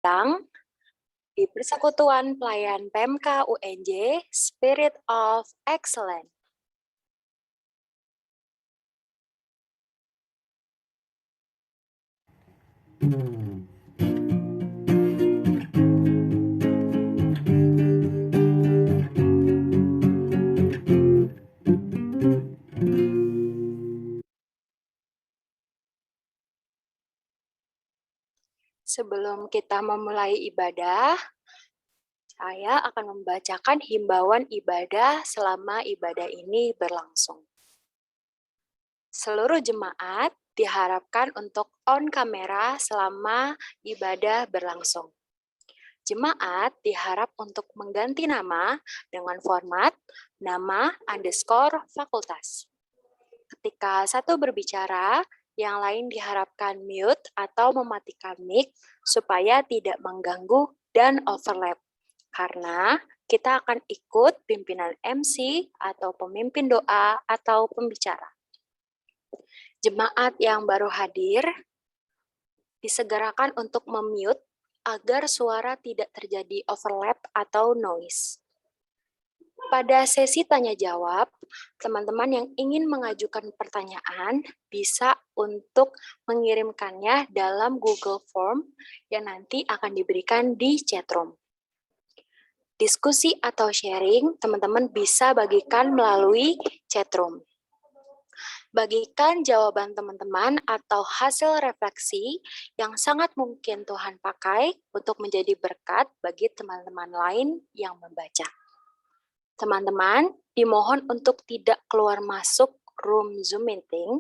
datang di Persekutuan Pelayan PMK UNJ Spirit of Excellence. Sebelum kita memulai ibadah, saya akan membacakan himbauan ibadah selama ibadah ini berlangsung. Seluruh jemaat diharapkan untuk on kamera selama ibadah berlangsung. Jemaat diharap untuk mengganti nama dengan format nama _ fakultas. Ketika satu berbicara, yang lain diharapkan mute atau mematikan mic supaya tidak mengganggu dan overlap. Karena kita akan ikut pimpinan MC atau pemimpin doa atau pembicara. Jemaat yang baru hadir disegerakan untuk memute agar suara tidak terjadi overlap atau noise. Pada sesi tanya-jawab, teman-teman yang ingin mengajukan pertanyaan bisa untuk mengirimkannya dalam Google Form yang nanti akan diberikan di chatroom. Diskusi atau sharing, teman-teman bisa bagikan melalui chatroom. Bagikan jawaban teman-teman atau hasil refleksi yang sangat mungkin Tuhan pakai untuk menjadi berkat bagi teman-teman lain yang membaca. Teman-teman, dimohon untuk tidak keluar masuk room Zoom meeting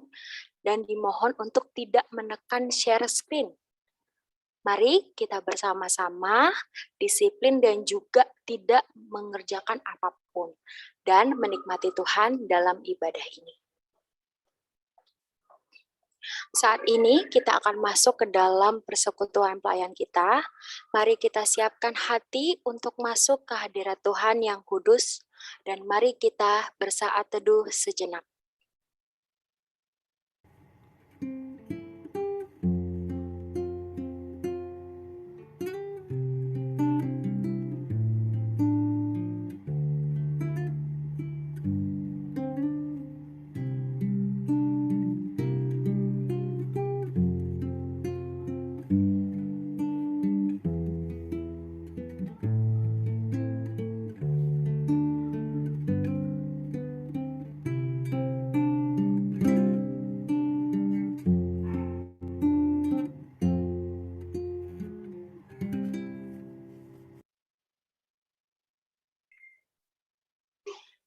dan dimohon untuk tidak menekan share screen. Mari kita bersama-sama disiplin dan juga tidak mengerjakan apapun dan menikmati Tuhan dalam ibadah ini. Saat ini kita akan masuk ke dalam persekutuan pelayan kita. Mari kita siapkan hati untuk masuk ke hadirat Tuhan yang kudus, dan mari kita bersaat teduh sejenak.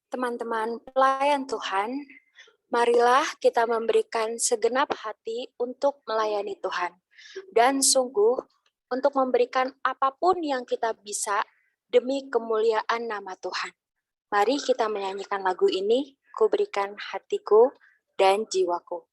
Teman-teman pelayan Tuhan, marilah kita memberikan segenap hati untuk melayani Tuhan, dan sungguh untuk memberikan apapun yang kita bisa demi kemuliaan nama Tuhan. Mari kita menyanyikan lagu ini, Ku Berikan Hatiku dan Jiwaku.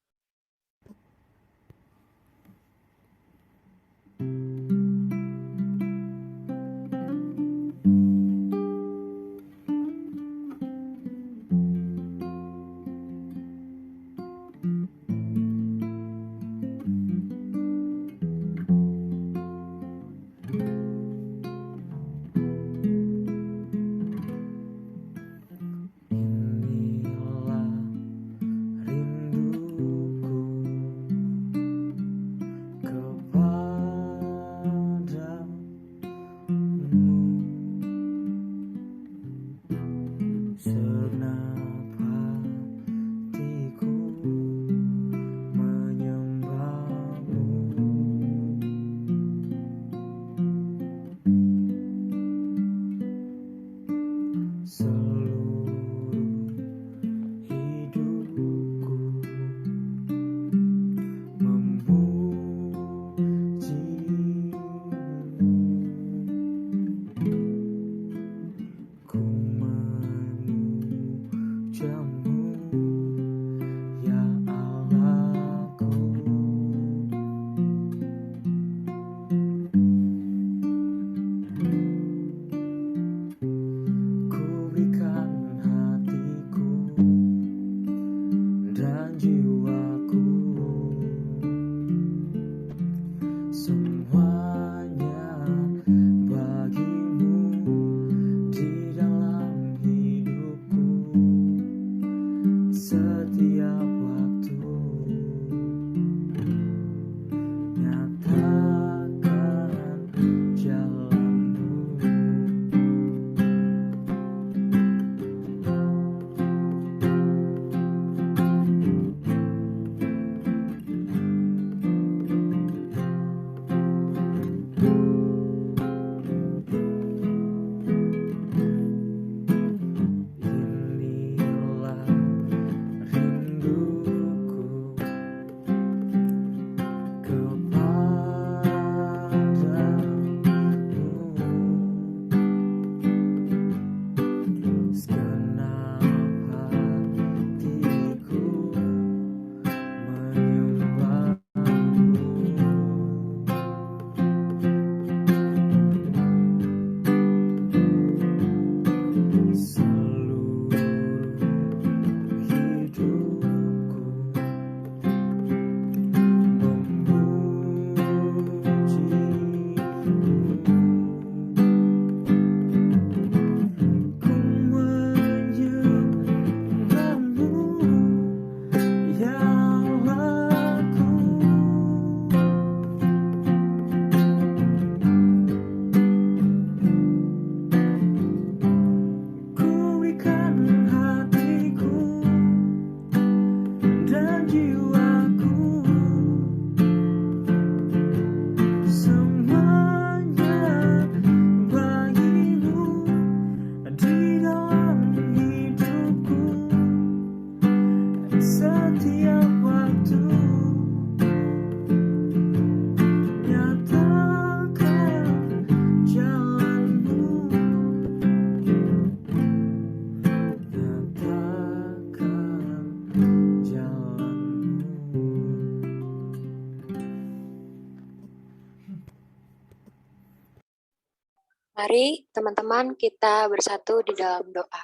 Mari teman-teman kita bersatu di dalam doa.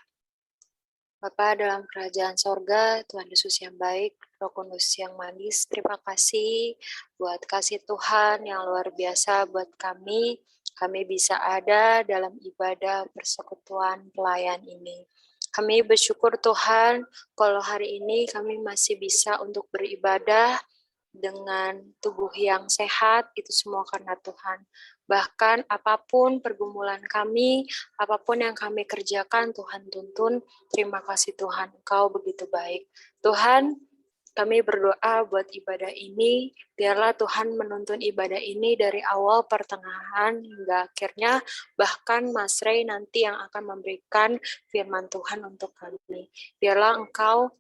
Bapa dalam kerajaan sorga, Tuhan Yesus yang baik, Roh Kudus yang manis, terima kasih buat kasih Tuhan yang luar biasa buat kami. Kami bisa ada dalam ibadah persekutuan pelayan ini. Kami bersyukur Tuhan, kalau hari ini kami masih bisa untuk beribadah dengan tubuh yang sehat, itu semua karena Tuhan. Bahkan apapun pergumulan kami, apapun yang kami kerjakan, Tuhan tuntun. Terima kasih Tuhan, Engkau begitu baik. Tuhan, kami berdoa buat ibadah ini, biarlah Tuhan menuntun ibadah ini dari awal, pertengahan, hingga akhirnya, bahkan Mas Rey nanti yang akan memberikan firman Tuhan untuk kami. Biarlah Engkau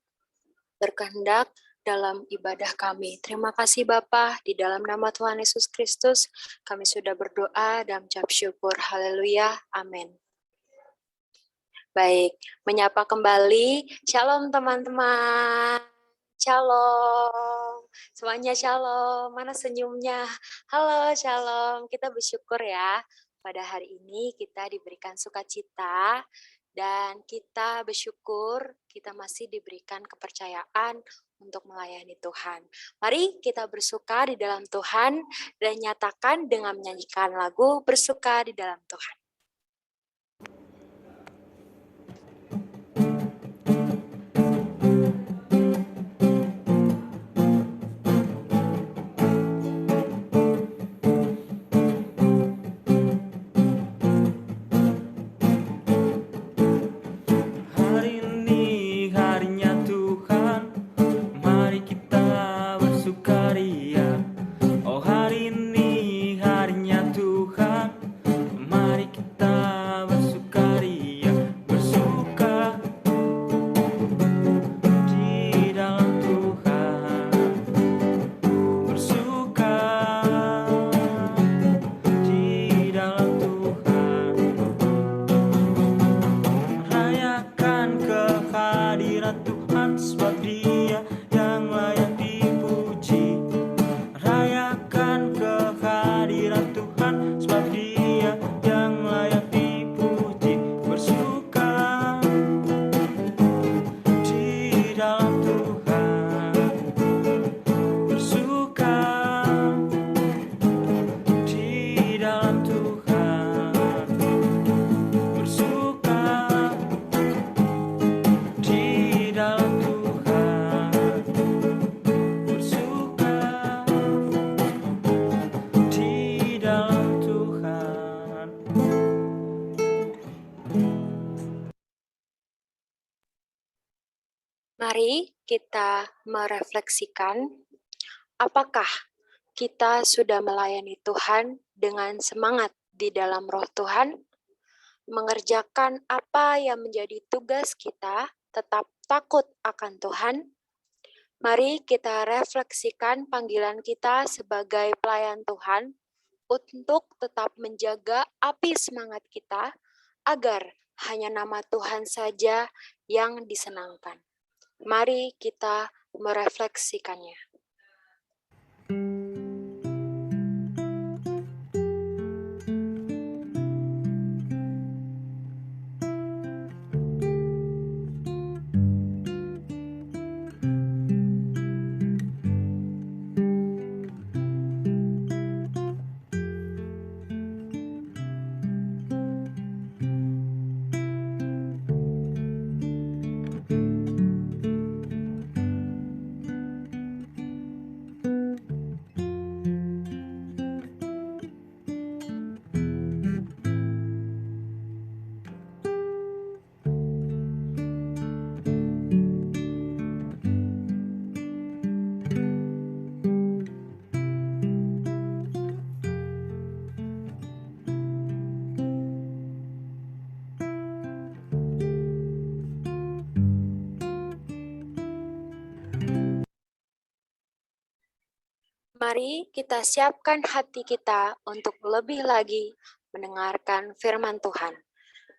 berkehendak dalam ibadah kami. Terima kasih Bapa, di dalam nama Tuhan Yesus Kristus, kami sudah berdoa dan mengucap syukur. Haleluya. Amin. Baik, menyapa kembali. Shalom teman-teman. Shalom. Semuanya shalom. Mana senyumnya? Halo, shalom. Kita bersyukur ya. Pada hari ini kita diberikan sukacita dan kita bersyukur kita masih diberikan kepercayaan untuk melayani Tuhan. Mari kita bersuka di dalam Tuhan dan nyatakan dengan menyanyikan lagu Bersuka di dalam Tuhan. Mari kita merefleksikan apakah kita sudah melayani Tuhan dengan semangat di dalam roh Tuhan, mengerjakan apa yang menjadi tugas kita, tetap takut akan Tuhan. Mari kita refleksikan panggilan kita sebagai pelayan Tuhan untuk tetap menjaga api semangat kita agar hanya nama Tuhan saja yang disenangkan. Mari kita merefleksikannya. Mari kita siapkan hati kita untuk lebih lagi mendengarkan firman Tuhan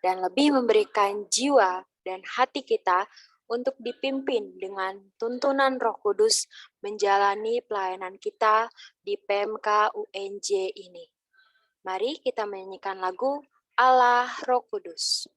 dan lebih memberikan jiwa dan hati kita untuk dipimpin dengan tuntunan Roh Kudus menjalani pelayanan kita di PMK UNJ ini. Mari kita menyanyikan lagu Allah Roh Kudus.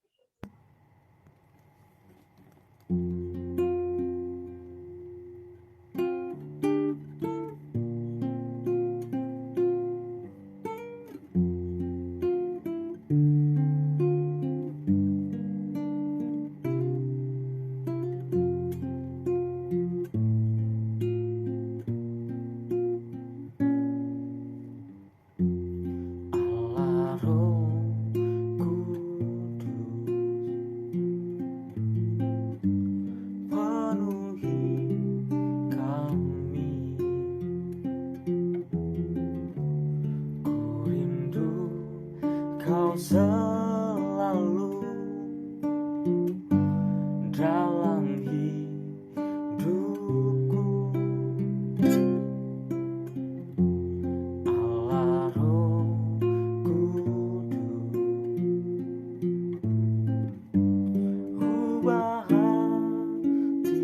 Selalu dalam hidupku, Allah Roh Kudus, ubah hatiku,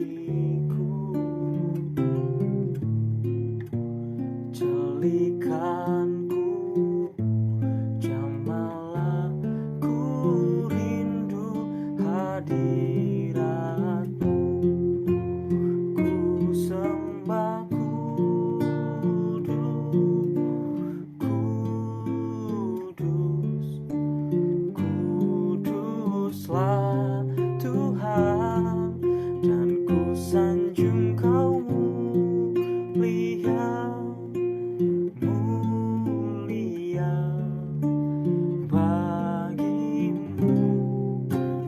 jadikanku jamalah ku rindu hadiratmu, ku sembah kudus, kuduslah Tuhan, dan ku sanjung Kau mulia, mulia bagimu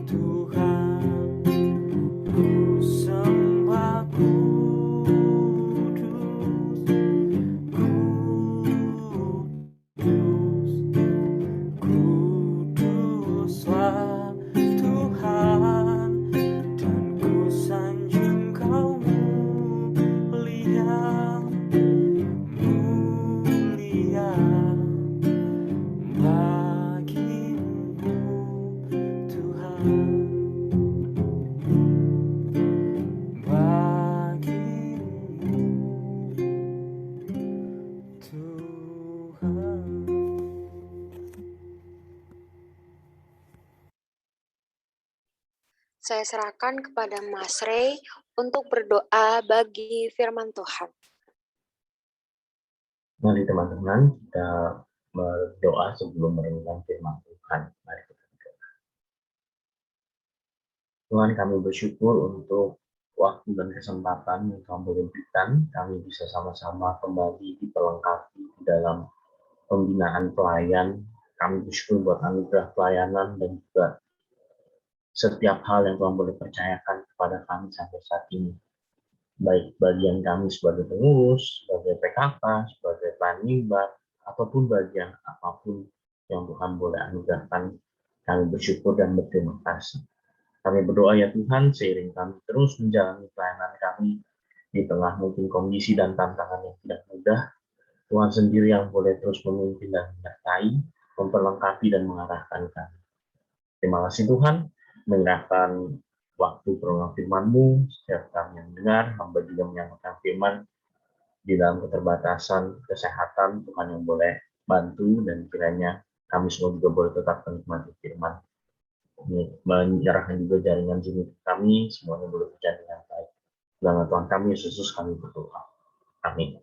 Tuhan, ku sembah kudus, kuduslah Tuhan, dan ku sanjung Kau mulia, mulia bagimu Tuhan, bagimu Tuhan. Saya serahkan kepada Mas Rey untuk berdoa bagi firman Tuhan. Mari teman-teman kita berdoa sebelum merenungkan firman Tuhan. Mari kita berdoa. Tuhan, kami bersyukur untuk waktu dan kesempatan yang Kamu berikan. Kami bisa sama-sama kembali diperlengkapi di dalam pembinaan pelayan. Kami bersyukur buat anugerah pelayanan dan juga setiap hal yang Tuhan boleh percayakan kepada kami sampai saat ini. Baik bagian kami sebagai pengurus, sebagai PKK, sebagai penimba, ataupun bagian apapun yang Tuhan boleh anugerahkan, kami bersyukur dan berterima kasih. Kami berdoa ya Tuhan, seiring kami terus menjalani pelayanan kami di tengah mungkin kondisi dan tantangan yang tidak mudah, Tuhan sendiri yang boleh terus memimpin dan menyertai, memperlengkapi dan mengarahkan kami. Terima kasih Tuhan, menyerahkan waktu perenungan firman-Mu, setiap kami yang dengar, hamba juga menyampaikan firman di dalam keterbatasan kesehatan, Tuhan yang boleh bantu, dan kiranya kami semua juga boleh tetap menikmati firman. Menyerahkan juga jaringan Zoom kami, semuanya boleh berjalan dengan baik. Dalam Tuhan kami, Yesus kami berdoa. Amin.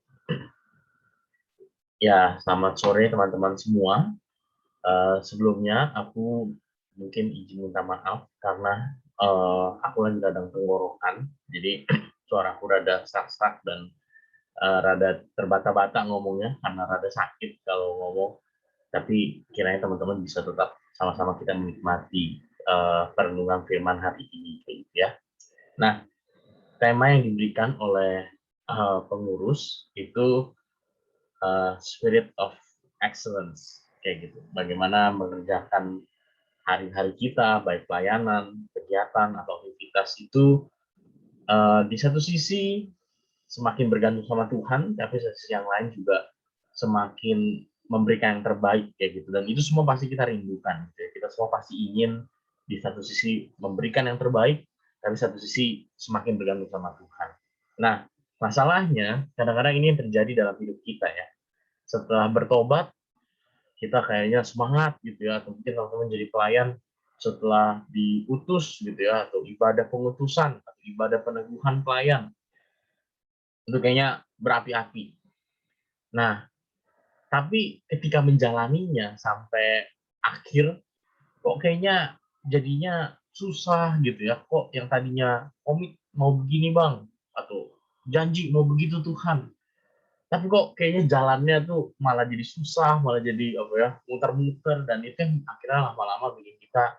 Ya, selamat sore teman-teman semua. Sebelumnya aku mungkin izin minta maaf karena aku lagi radang tenggorokan, jadi suaraku rada serak-serak dan rada terbata-bata ngomongnya karena rada sakit kalau ngomong. Tapi kiranya teman-teman bisa tetap sama-sama kita menikmati perenungan firman hari ini, ya. Nah, tema yang diberikan oleh pengurus itu Spirit of Excellence, kayak gitu. Bagaimana mengerjakan hari-hari kita, baik pelayanan, kegiatan, atau aktivitas itu di satu sisi semakin bergantung sama Tuhan, tapi di sisi yang lain juga semakin memberikan yang terbaik, kayak gitu. Dan itu semua pasti kita rindukan. Gitu. Kita semua pasti ingin di satu sisi memberikan yang terbaik, tapi satu sisi semakin bergantung sama Tuhan. Nah, masalahnya kadang-kadang ini yang terjadi dalam hidup kita ya. Setelah bertobat, kita kayaknya semangat gitu ya, atau mungkin teman-teman jadi pelayan setelah diutus gitu ya, atau ibadah pengutusan, atau ibadah peneguhan pelayan, itu kayaknya berapi-api. Nah, tapi ketika menjalaninya sampai akhir, kok kayaknya jadinya susah gitu ya, kok yang tadinya komit mau begini bang, atau janji mau begitu Tuhan, tapi kok kayaknya jalannya tuh malah jadi susah, malah jadi apa ya, muter-muter, dan itu yang akhirnya lama-lama bikin kita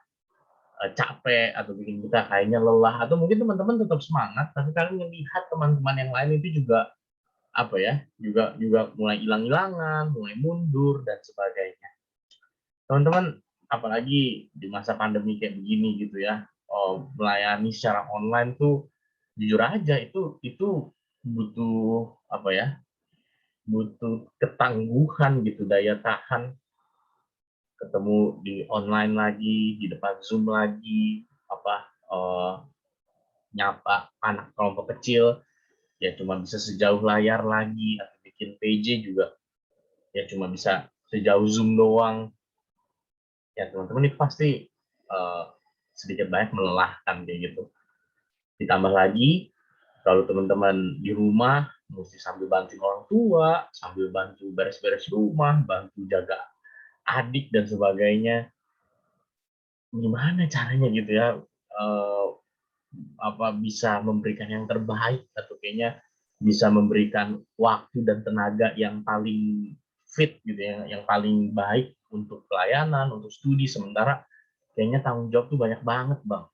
capek, atau bikin kita kayaknya lelah, atau mungkin teman-teman tetap semangat tapi kalian melihat teman-teman yang lain itu juga apa ya, juga juga mulai hilang-hilangan, mulai mundur dan sebagainya. Teman-teman, apalagi di masa pandemi kayak begini gitu ya, melayani secara online tuh jujur aja itu butuh apa ya, butuh ketangguhan gitu, daya tahan, ketemu di online lagi, di depan Zoom lagi, apa, nyapa anak kelompok kecil, ya cuma bisa sejauh layar lagi, atau bikin PJ juga, ya cuma bisa sejauh Zoom doang. Ya teman-teman itu pasti sedikit banyak melelahkan kayak gitu. Ditambah lagi, kalau teman-teman di rumah, mesti sambil bantu orang tua, sambil bantu beres-beres rumah, bantu jaga adik dan sebagainya. Gimana caranya gitu ya, apa bisa memberikan yang terbaik, atau kayaknya bisa memberikan waktu dan tenaga yang paling fit gitu ya, yang paling baik untuk pelayanan, untuk studi, sementara kayaknya tanggung jawab tuh banyak banget bang.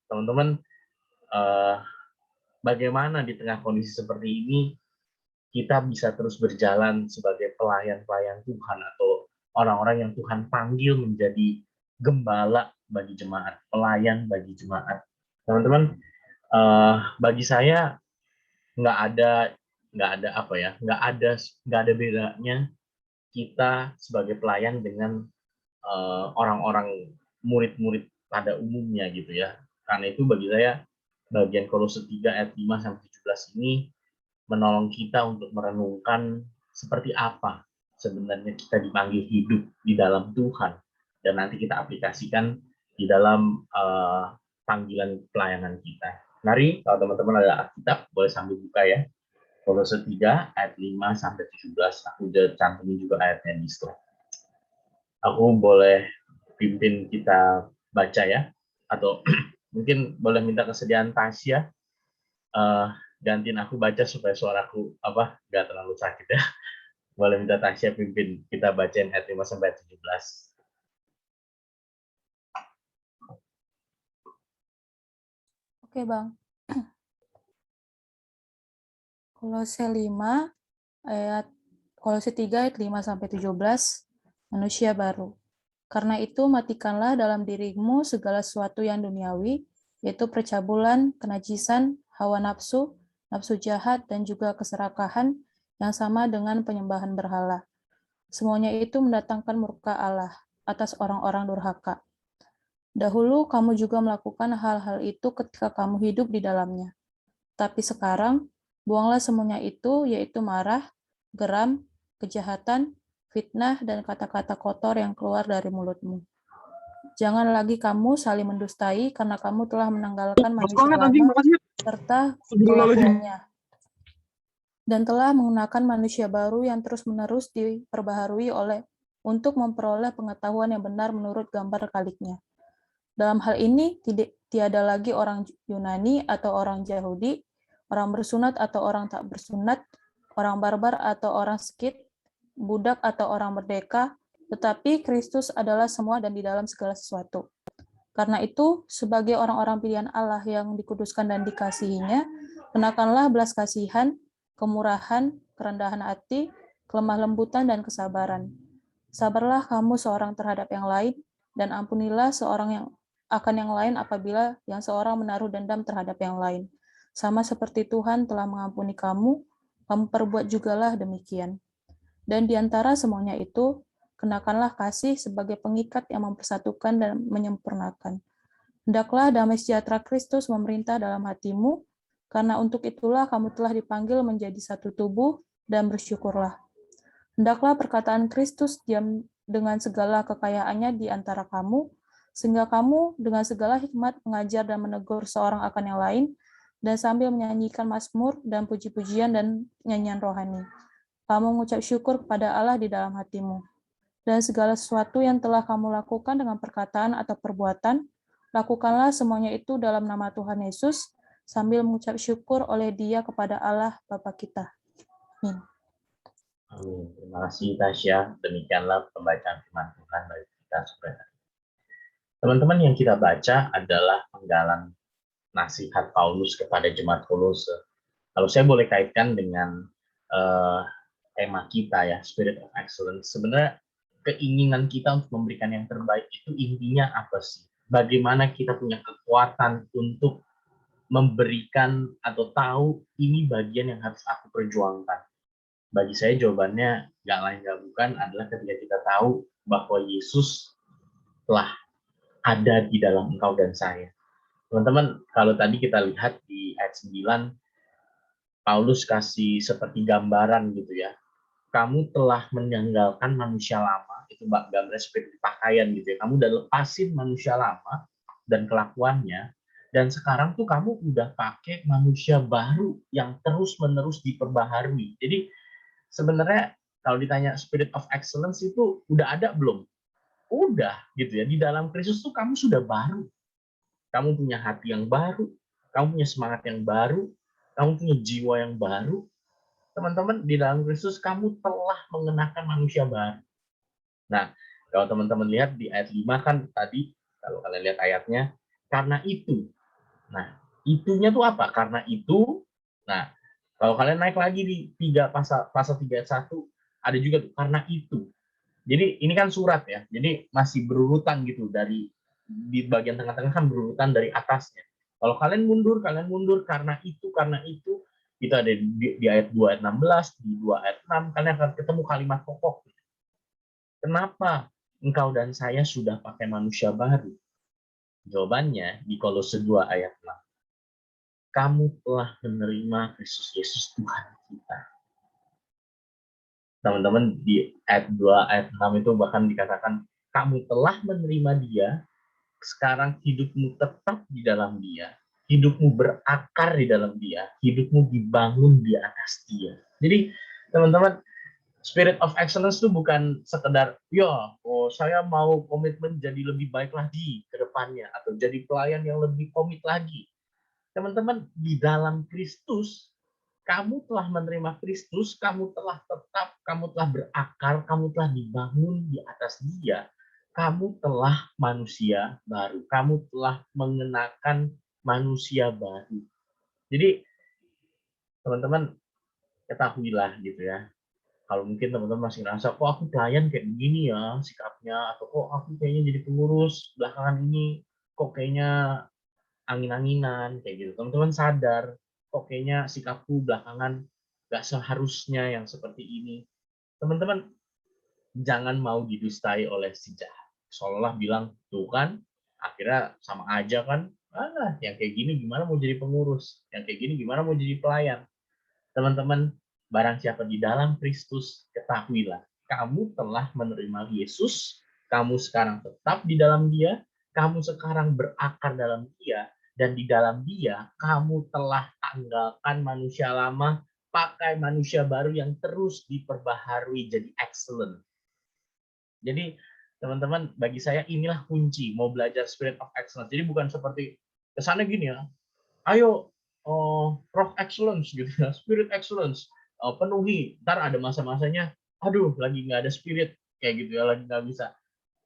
Teman-teman, eh, bagaimana di tengah kondisi seperti ini kita bisa terus berjalan sebagai pelayan-pelayan Tuhan, atau orang-orang yang Tuhan panggil menjadi gembala bagi jemaat, pelayan bagi jemaat. Teman-teman, bagi saya nggak ada apa ya, nggak ada bedanya kita sebagai pelayan dengan orang-orang murid-murid pada umumnya gitu ya. Karena itu bagi saya bagian Kolose 3 ayat 5 sampai 17 ini menolong kita untuk merenungkan seperti apa sebenarnya kita dipanggil hidup di dalam Tuhan, dan nanti kita aplikasikan di dalam panggilan pelayanan kita. Mari kalau teman-teman ada Alkitab boleh sambil buka ya. Kolose 3 ayat 5 sampai 17. Aku udah cantumin juga ayatnya di slide. Aku boleh pimpin kita baca ya, atau mungkin boleh minta kesediaan Tasya gantiin aku baca supaya suaraku apa nggak terlalu sakit ya. Boleh minta Tasya pimpin kita bacain ayat 5 sampai 17. Oke, Bang. Kolose 5 ayat Kolose 3 ayat 5 sampai 17, manusia baru. Karena itu matikanlah dalam dirimu segala sesuatu yang duniawi, yaitu percabulan, kenajisan, hawa nafsu, nafsu jahat, dan juga keserakahan yang sama dengan penyembahan berhala. Semuanya itu mendatangkan murka Allah atas orang-orang durhaka. Dahulu kamu juga melakukan hal-hal itu ketika kamu hidup di dalamnya. Tapi sekarang, buanglah semuanya itu, yaitu marah, geram, kejahatan, fitnah, dan kata-kata kotor yang keluar dari mulutmu. Jangan lagi kamu saling mendustai, karena kamu telah menanggalkan manusia lama serta kelakuannya, dan telah menggunakan manusia baru yang terus-menerus diperbaharui untuk memperoleh pengetahuan yang benar menurut gambar kaliknya. Dalam hal ini, tiada lagi orang Yunani atau orang Yahudi, orang bersunat atau orang tak bersunat, orang barbar atau orang Skit, budak atau orang merdeka, tetapi Kristus adalah semua dan di dalam segala sesuatu. Karena itu, sebagai orang-orang pilihan Allah yang dikuduskan dan dikasihinya, kenakanlah belas kasihan, kemurahan, kerendahan hati, kelemah lembutan, dan kesabaran. Sabarlah kamu seorang terhadap yang lain, dan ampunilah akan yang lain apabila yang seorang menaruh dendam terhadap yang lain. Sama seperti Tuhan telah mengampuni kamu, kamu perbuat jugalah demikian. Dan di antara semuanya itu, kenakanlah kasih sebagai pengikat yang mempersatukan dan menyempurnakan. Hendaklah damai sejahtera Kristus memerintah dalam hatimu, karena untuk itulah kamu telah dipanggil menjadi satu tubuh, dan bersyukurlah. Hendaklah perkataan Kristus diam dengan segala kekayaannya di antara kamu, sehingga kamu dengan segala hikmat mengajar dan menegur seorang akan yang lain, dan sambil menyanyikan mazmur dan puji-pujian dan nyanyian rohani. Kamu mengucap syukur kepada Allah di dalam hatimu. Dan segala sesuatu yang telah kamu lakukan dengan perkataan atau perbuatan, lakukanlah semuanya itu dalam nama Tuhan Yesus, sambil mengucap syukur oleh Dia kepada Allah Bapa kita. Amin. Amin. Terima kasih Tasya. Demikianlah pembacaan firman Tuhan bagi kita sore hari. Teman-teman, yang kita baca adalah penggalan nasihat Paulus kepada jemaat Kolose. Kalau saya boleh kaitkan dengan tema kita ya, Spirit of Excellence. Sebenarnya keinginan kita untuk memberikan yang terbaik itu intinya apa sih? Bagaimana kita punya kekuatan untuk memberikan atau tahu ini bagian yang harus aku perjuangkan. Bagi saya jawabannya nggak lain nggak bukan adalah ketika kita tahu bahwa Yesus telah ada di dalam engkau dan saya. Teman-teman, kalau tadi kita lihat di ayat 9, Paulus kasih seperti gambaran gitu ya. Kamu telah meninggalkan manusia lama, itu gambarnya seperti pakaian gitu ya. Kamu udah lepasin manusia lama dan kelakuannya, dan sekarang tuh kamu udah pakai manusia baru yang terus-menerus diperbaharui. Jadi sebenarnya kalau ditanya spirit of excellence itu udah ada belum? Udah gitu ya. Di dalam Kristus tuh kamu sudah baru. Kamu punya hati yang baru, kamu punya semangat yang baru, kamu punya jiwa yang baru. Teman-teman, di dalam Kristus kamu telah mengenakan manusia baru. Nah, kalau teman-teman lihat di ayat 5 kan tadi, kalau kalian lihat ayatnya, karena itu. Nah, itunya tuh apa? Karena itu. Nah, kalau kalian naik lagi di pasal 3 ayat 1, ada juga tuh, karena itu. Jadi ini kan surat ya, jadi masih berurutan gitu, dari di bagian tengah-tengah kan berurutan dari atasnya. Kalau kalian mundur karena itu kita ada di ayat 2 ayat 16, di 2 ayat 6, kalian akan ketemu kalimat pokok. Kenapa engkau dan saya sudah pakai manusia baru? Jawabannya di Kolose 2 ayat 6. Kamu telah menerima Kristus Yesus Tuhan kita. Teman-teman, di ayat 2 ayat 6 itu bahkan dikatakan kamu telah menerima Dia, sekarang hidupmu tetap di dalam Dia, hidupmu berakar di dalam Dia, hidupmu dibangun di atas Dia. Jadi teman-teman, spirit of excellence itu bukan sekedar saya mau komitmen jadi lebih baik lagi ke depannya, atau jadi pelayan yang lebih komit lagi. Teman-teman, di dalam Kristus kamu telah menerima Kristus, kamu telah tetap, kamu telah berakar, kamu telah dibangun di atas Dia. Kamu telah manusia baru, kamu telah mengenakan manusia baru. Jadi, teman-teman, ketahuilah gitu ya. Kalau mungkin teman-teman masih ngerasa, kok aku pelayan kayak begini ya sikapnya, atau kok aku kayaknya jadi pengurus belakangan ini, kok kayaknya angin-anginan, kayak gitu. Teman-teman sadar, kok kayaknya sikapku belakangan gak seharusnya yang seperti ini. Teman-teman, jangan mau didustai oleh si jahat. Seolah bilang, tuh kan, akhirnya sama aja kan, yang kayak gini gimana mau jadi pengurus, yang kayak gini gimana mau jadi pelayan. Teman-teman, barang siapa di dalam Kristus, ketahuilah, kamu telah menerima Yesus, kamu sekarang tetap di dalam Dia, kamu sekarang berakar dalam Dia, dan di dalam Dia kamu telah tanggalkan manusia lama, pakai manusia baru yang terus diperbaharui jadi excellent. Jadi teman-teman, bagi saya inilah kunci mau belajar spirit of excellence. Jadi bukan seperti kesannya gini ya, ayo roh excellence gitu ya, spirit excellence, penuhi. Ntar ada masa-masanya, aduh lagi nggak ada spirit kayak gitu ya, lagi nggak bisa.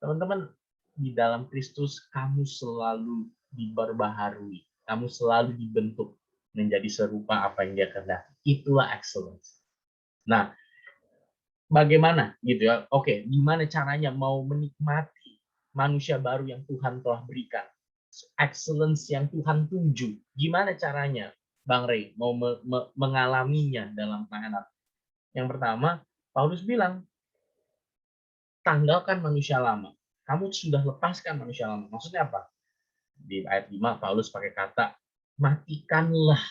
Teman-teman, di dalam Kristus kamu selalu diperbaharui, kamu selalu dibentuk menjadi serupa apa yang Dia kehendaki. Itulah excellence. Nah, bagaimana gitu ya? Oke, gimana caranya mau menikmati manusia baru yang Tuhan telah berikan? Excellence yang Tuhan tuju. Gimana caranya, Bang Rey, mau mengalaminya dalam pelayanan? Yang pertama, Paulus bilang, tanggalkan manusia lama. Kamu sudah lepaskan manusia lama. Maksudnya apa? Di ayat 5, Paulus pakai kata, matikanlah.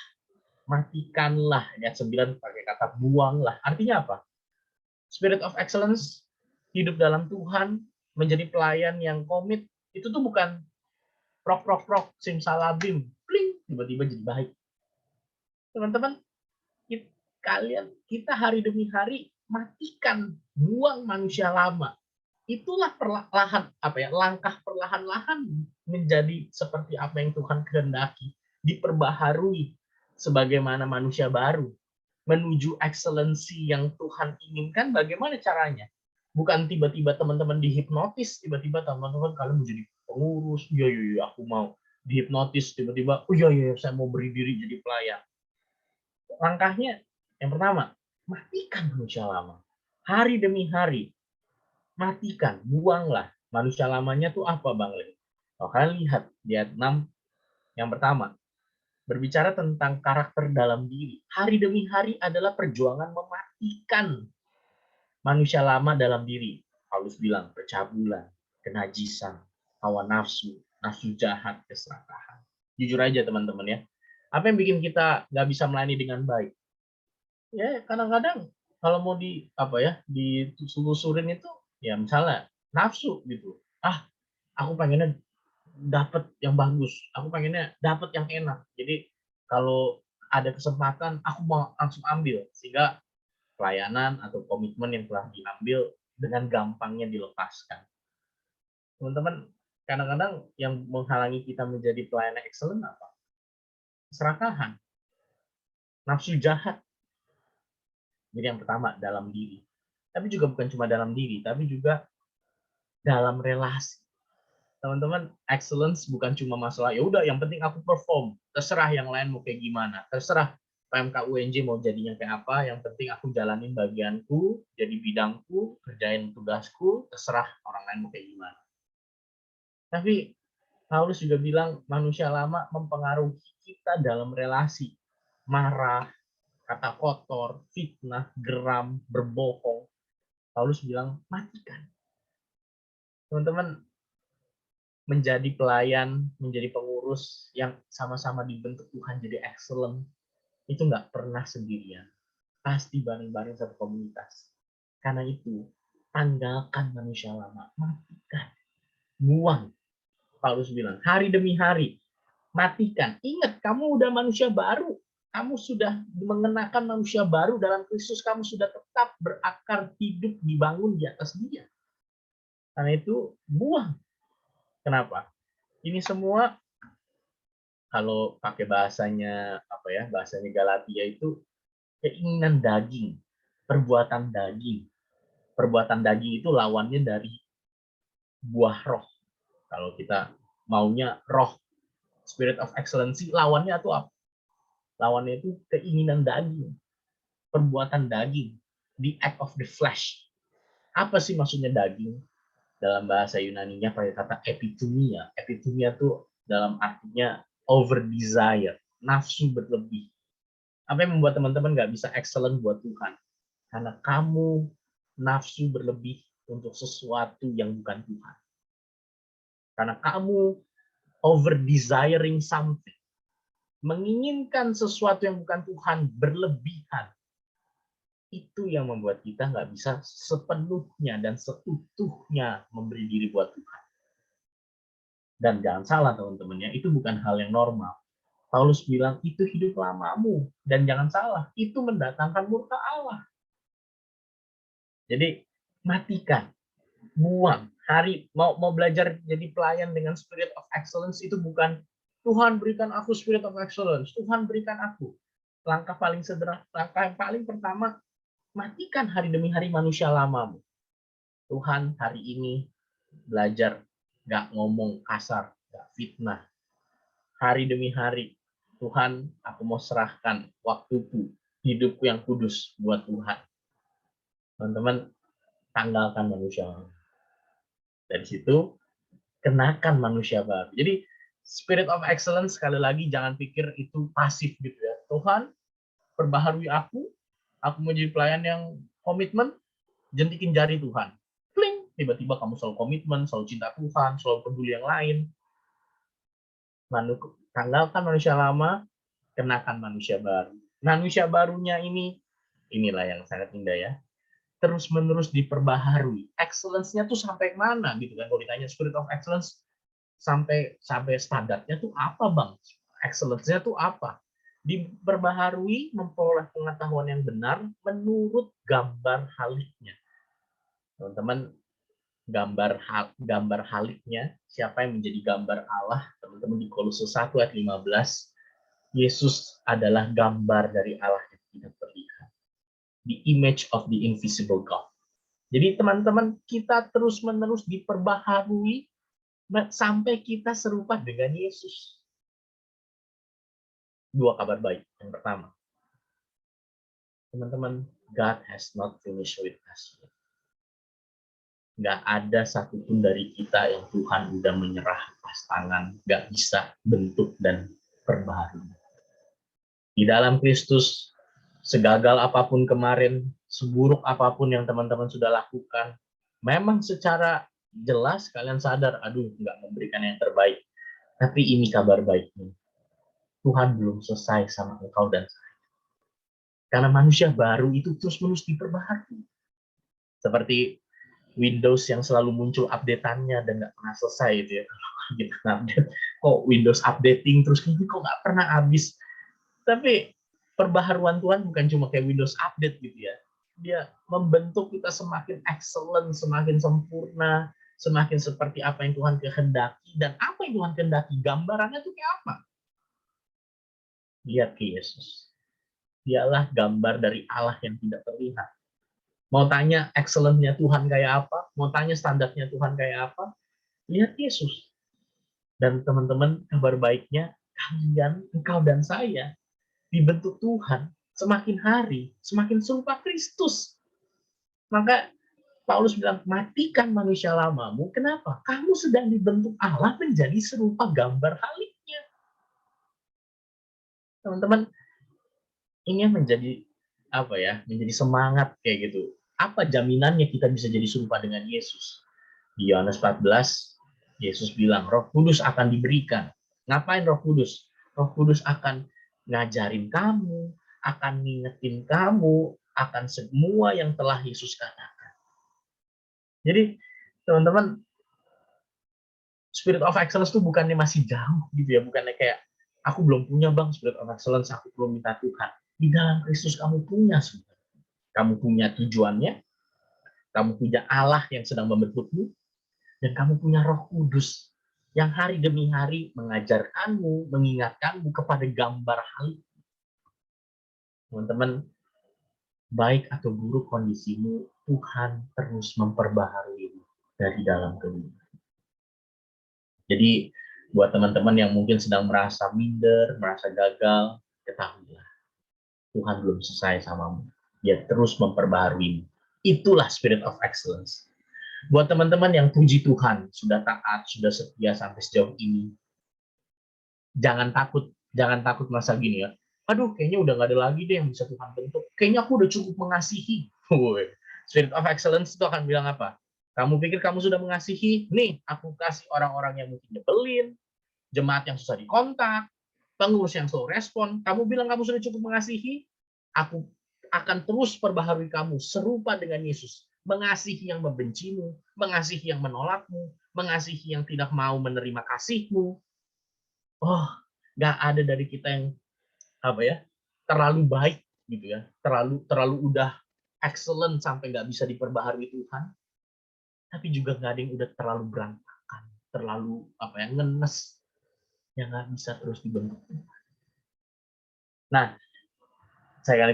Matikanlah. Ayat 9 pakai kata, buanglah. Artinya apa? Spirit of excellence, hidup dalam Tuhan, menjadi pelayan yang komit, itu tuh bukan prok prok prok simsalabim, pling, tiba-tiba jadi baik. Teman-teman, kita hari demi hari matikan, buang manusia lama. Itulah langkah perlahan-lahan menjadi seperti apa yang Tuhan kehendaki, diperbaharui sebagaimana manusia baru, menuju excellency yang Tuhan inginkan. Bagaimana caranya? Bukan tiba-tiba teman-teman dihipnotis, tiba-tiba teman-teman kalian menjadi pengurus, iya aku mau dihipnotis, tiba-tiba oh iya saya mau beri diri jadi pelayan. Langkahnya yang pertama, matikan manusia lama. Hari demi hari, matikan, buanglah. Manusia lamanya tuh apa, Bang Le? Kalian lihat di ayat 6 yang pertama, berbicara tentang karakter dalam diri. Hari demi hari adalah perjuangan mematikan manusia lama dalam diri. Paulus bilang, percabulan, kenajisan, hawa nafsu, nafsu jahat, keserakahan. Jujur aja teman-teman ya, apa yang bikin kita nggak bisa melayani dengan baik? Ya kadang-kadang kalau mau ditelusurin itu, ya misalnya nafsu gitu. Aku pengennya dapat yang bagus, aku pengennya dapat yang enak. Jadi kalau ada kesempatan, aku mau langsung ambil, sehingga pelayanan atau komitmen yang telah diambil dengan gampangnya dilepaskan. Teman-teman, kadang-kadang yang menghalangi kita menjadi pelayan yang excellent apa? Keserakahan, nafsu jahat. Jadi yang pertama, dalam diri. Tapi juga bukan cuma dalam diri, tapi juga dalam relasi. Teman-teman, excellence bukan cuma masalah ya udah yang penting aku perform, terserah yang lain mau kayak gimana, terserah PMK UNJ mau jadinya kayak apa, yang penting aku jalanin bagianku, jadi bidangku, kerjain tugasku, terserah orang lain mau kayak gimana. Tapi Paulus juga bilang manusia lama mempengaruhi kita dalam relasi, marah, kata kotor, fitnah, geram, berbohong. Paulus bilang matikan. Teman-teman, menjadi pelayan, menjadi pengurus yang sama-sama dibentuk Tuhan jadi excellent, itu nggak pernah sendirian. Pasti bareng-bareng satu komunitas. Karena itu, tanggalkan manusia lama, matikan, buang. Paulus bilang, hari demi hari, matikan. Ingat, kamu udah manusia baru. Kamu sudah mengenakan manusia baru dalam Kristus. Kamu sudah tetap berakar, hidup, dibangun di atas Dia. Karena itu, buang. Kenapa? Ini semua kalau pakai bahasanya bahasanya Galatia itu keinginan daging, perbuatan daging. Perbuatan daging itu lawannya dari buah roh. Kalau kita maunya roh, spirit of excellency, lawannya itu apa? Lawannya itu keinginan daging, perbuatan daging, the act of the flesh. Apa sih maksudnya daging? Dalam bahasa Yunaninya pakai kata epitumia. Epitumia itu dalam artinya over desire, nafsu berlebih. Apa yang membuat teman-teman nggak bisa excellent buat Tuhan? Karena kamu nafsu berlebih untuk sesuatu yang bukan Tuhan. Karena kamu over desiring something. Menginginkan sesuatu yang bukan Tuhan berlebihan. Itu yang membuat kita nggak bisa sepenuhnya dan seutuhnya memberi diri buat Tuhan. Dan jangan salah teman-teman ya, itu bukan hal yang normal. Paulus bilang itu hidup lamamu, dan jangan salah, itu mendatangkan murka Allah. Jadi matikan, buang. Hari mau belajar jadi pelayan dengan spirit of excellence itu bukan Tuhan berikan aku spirit of excellence, Tuhan berikan aku. Langkah paling sederhana, langkah yang paling pertama, matikan hari demi hari manusia lamamu. Tuhan hari ini belajar gak ngomong kasar, gak fitnah. Hari demi hari, Tuhan aku mau serahkan waktuku, hidupku yang kudus buat Tuhan. Teman-teman, tanggalkan manusia lama. Dari situ, kenakan manusia baru. Jadi, spirit of excellence, sekali lagi, jangan pikir itu pasif gitu ya. Tuhan, perbaharui aku mau jadi pelayan yang komitmen, jentikin jari Tuhan. Pling, tiba-tiba kamu selalu komitmen, selalu cinta Tuhan, selalu peduli yang lain. Tanggalkan manusia lama, kenakan manusia baru. Manusia barunya inilah yang sangat indah ya. terus-menerus diperbaharui. Excellence-nya tuh sampai mana gitu kan? Kalau ditanya spirit of excellence sampai standarnya tuh apa, Bang? Excellence-nya tuh apa? Diperbaharui, memperoleh pengetahuan yang benar menurut gambar haliknya. Teman-teman, gambar haliknya, siapa yang menjadi gambar Allah? Teman-teman, di Kolose 1 ayat 15, Yesus adalah gambar dari Allah yang tidak terlihat. The image of the invisible God. Jadi teman-teman, kita terus-menerus diperbaharui sampai kita serupa dengan Yesus. Dua kabar baik. Yang pertama, teman-teman, God has not finished with us. Nggak ada satupun dari kita yang Tuhan udah menyerah pas tangan, nggak bisa bentuk dan perbaharui. Di dalam Kristus, segagal apapun kemarin, seburuk apapun yang teman-teman sudah lakukan, memang secara jelas kalian sadar, aduh, nggak memberikan yang terbaik. Tapi ini kabar baiknya. Tuhan belum selesai sama engkau dan saya. Karena manusia baru itu terus-menerus diperbaharui. Seperti Windows yang selalu muncul update-annya dan nggak pernah selesai itu ya. Kalau kita update, kok Windows updating terus kok nggak pernah habis. Tapi perbaharuan Tuhan bukan cuma kayak Windows update gitu ya. Dia membentuk kita semakin excellent, semakin sempurna, semakin seperti apa yang Tuhan kehendaki. Dan apa yang Tuhan kehendaki, gambarannya tuh kayak apa? Lihat ke Yesus. Dialah gambar dari Allah yang tidak terlihat. Mau tanya excellent-nya Tuhan kayak apa? Mau tanya standarnya Tuhan kayak apa? Lihat Yesus. Dan teman-teman, kabar baiknya, kalian, engkau dan saya, dibentuk Tuhan semakin hari, semakin serupa Kristus. Maka Paulus bilang, matikan manusia lamamu. Kenapa? Kamu sedang dibentuk Allah menjadi serupa gambar haliknya. Teman-teman, ini menjadi apa ya? Menjadi semangat kayak gitu. Apa jaminannya kita bisa jadi serupa dengan Yesus? Di Yohanes 14, Yesus bilang, Roh Kudus akan diberikan. Ngapain Roh Kudus? Roh Kudus akan ngajarin kamu, akan ngingetin kamu, akan semua yang telah Yesus katakan. Jadi, teman-teman, Spirit of Excellence itu bukannya masih jauh gitu ya, bukannya kayak, aku belum punya Bang Spirit of Excellence, aku belum minta Tuhan. Di dalam Kristus kamu punya sebenarnya. Kamu punya tujuannya, kamu punya Allah yang sedang membentukmu, dan kamu punya Roh Kudus yang hari demi hari mengajarkanmu, mengingatkanmu kepada gambar hal. Teman-teman, baik atau buruk kondisimu, Tuhan terus memperbaharui dari dalam kehidupan. Jadi, buat teman-teman yang mungkin sedang merasa minder, merasa gagal, ketahuilah, Tuhan belum selesai samamu. Dia terus memperbaharui. Itulah spirit of excellence. Buat teman-teman yang puji Tuhan, sudah taat, sudah setia sampai sejauh ini, jangan takut masa gini ya. Aduh, kayaknya udah gak ada lagi deh yang bisa Tuhan bentuk. Kayaknya aku udah cukup mengasihi. Spirit of excellence itu akan bilang apa? Kamu pikir kamu sudah mengasihi? Nih, aku kasih orang-orang yang mungkin nyebelin, jemaat yang susah dikontak, pengurus yang slow respon. Kamu bilang kamu sudah cukup mengasihi? Aku akan terus perbaharui kamu serupa dengan Yesus. Mengasihi yang membencimu, mengasihi yang menolakmu, mengasihi yang tidak mau menerima kasihmu. Oh, nggak ada dari kita yang terlalu baik gitu ya, terlalu udah excellent sampai nggak bisa diperbaharui Tuhan. Tapi juga nggak ada yang udah terlalu berantakan, terlalu ngenes, yang nggak bisa terus dibentuk. Nah, saya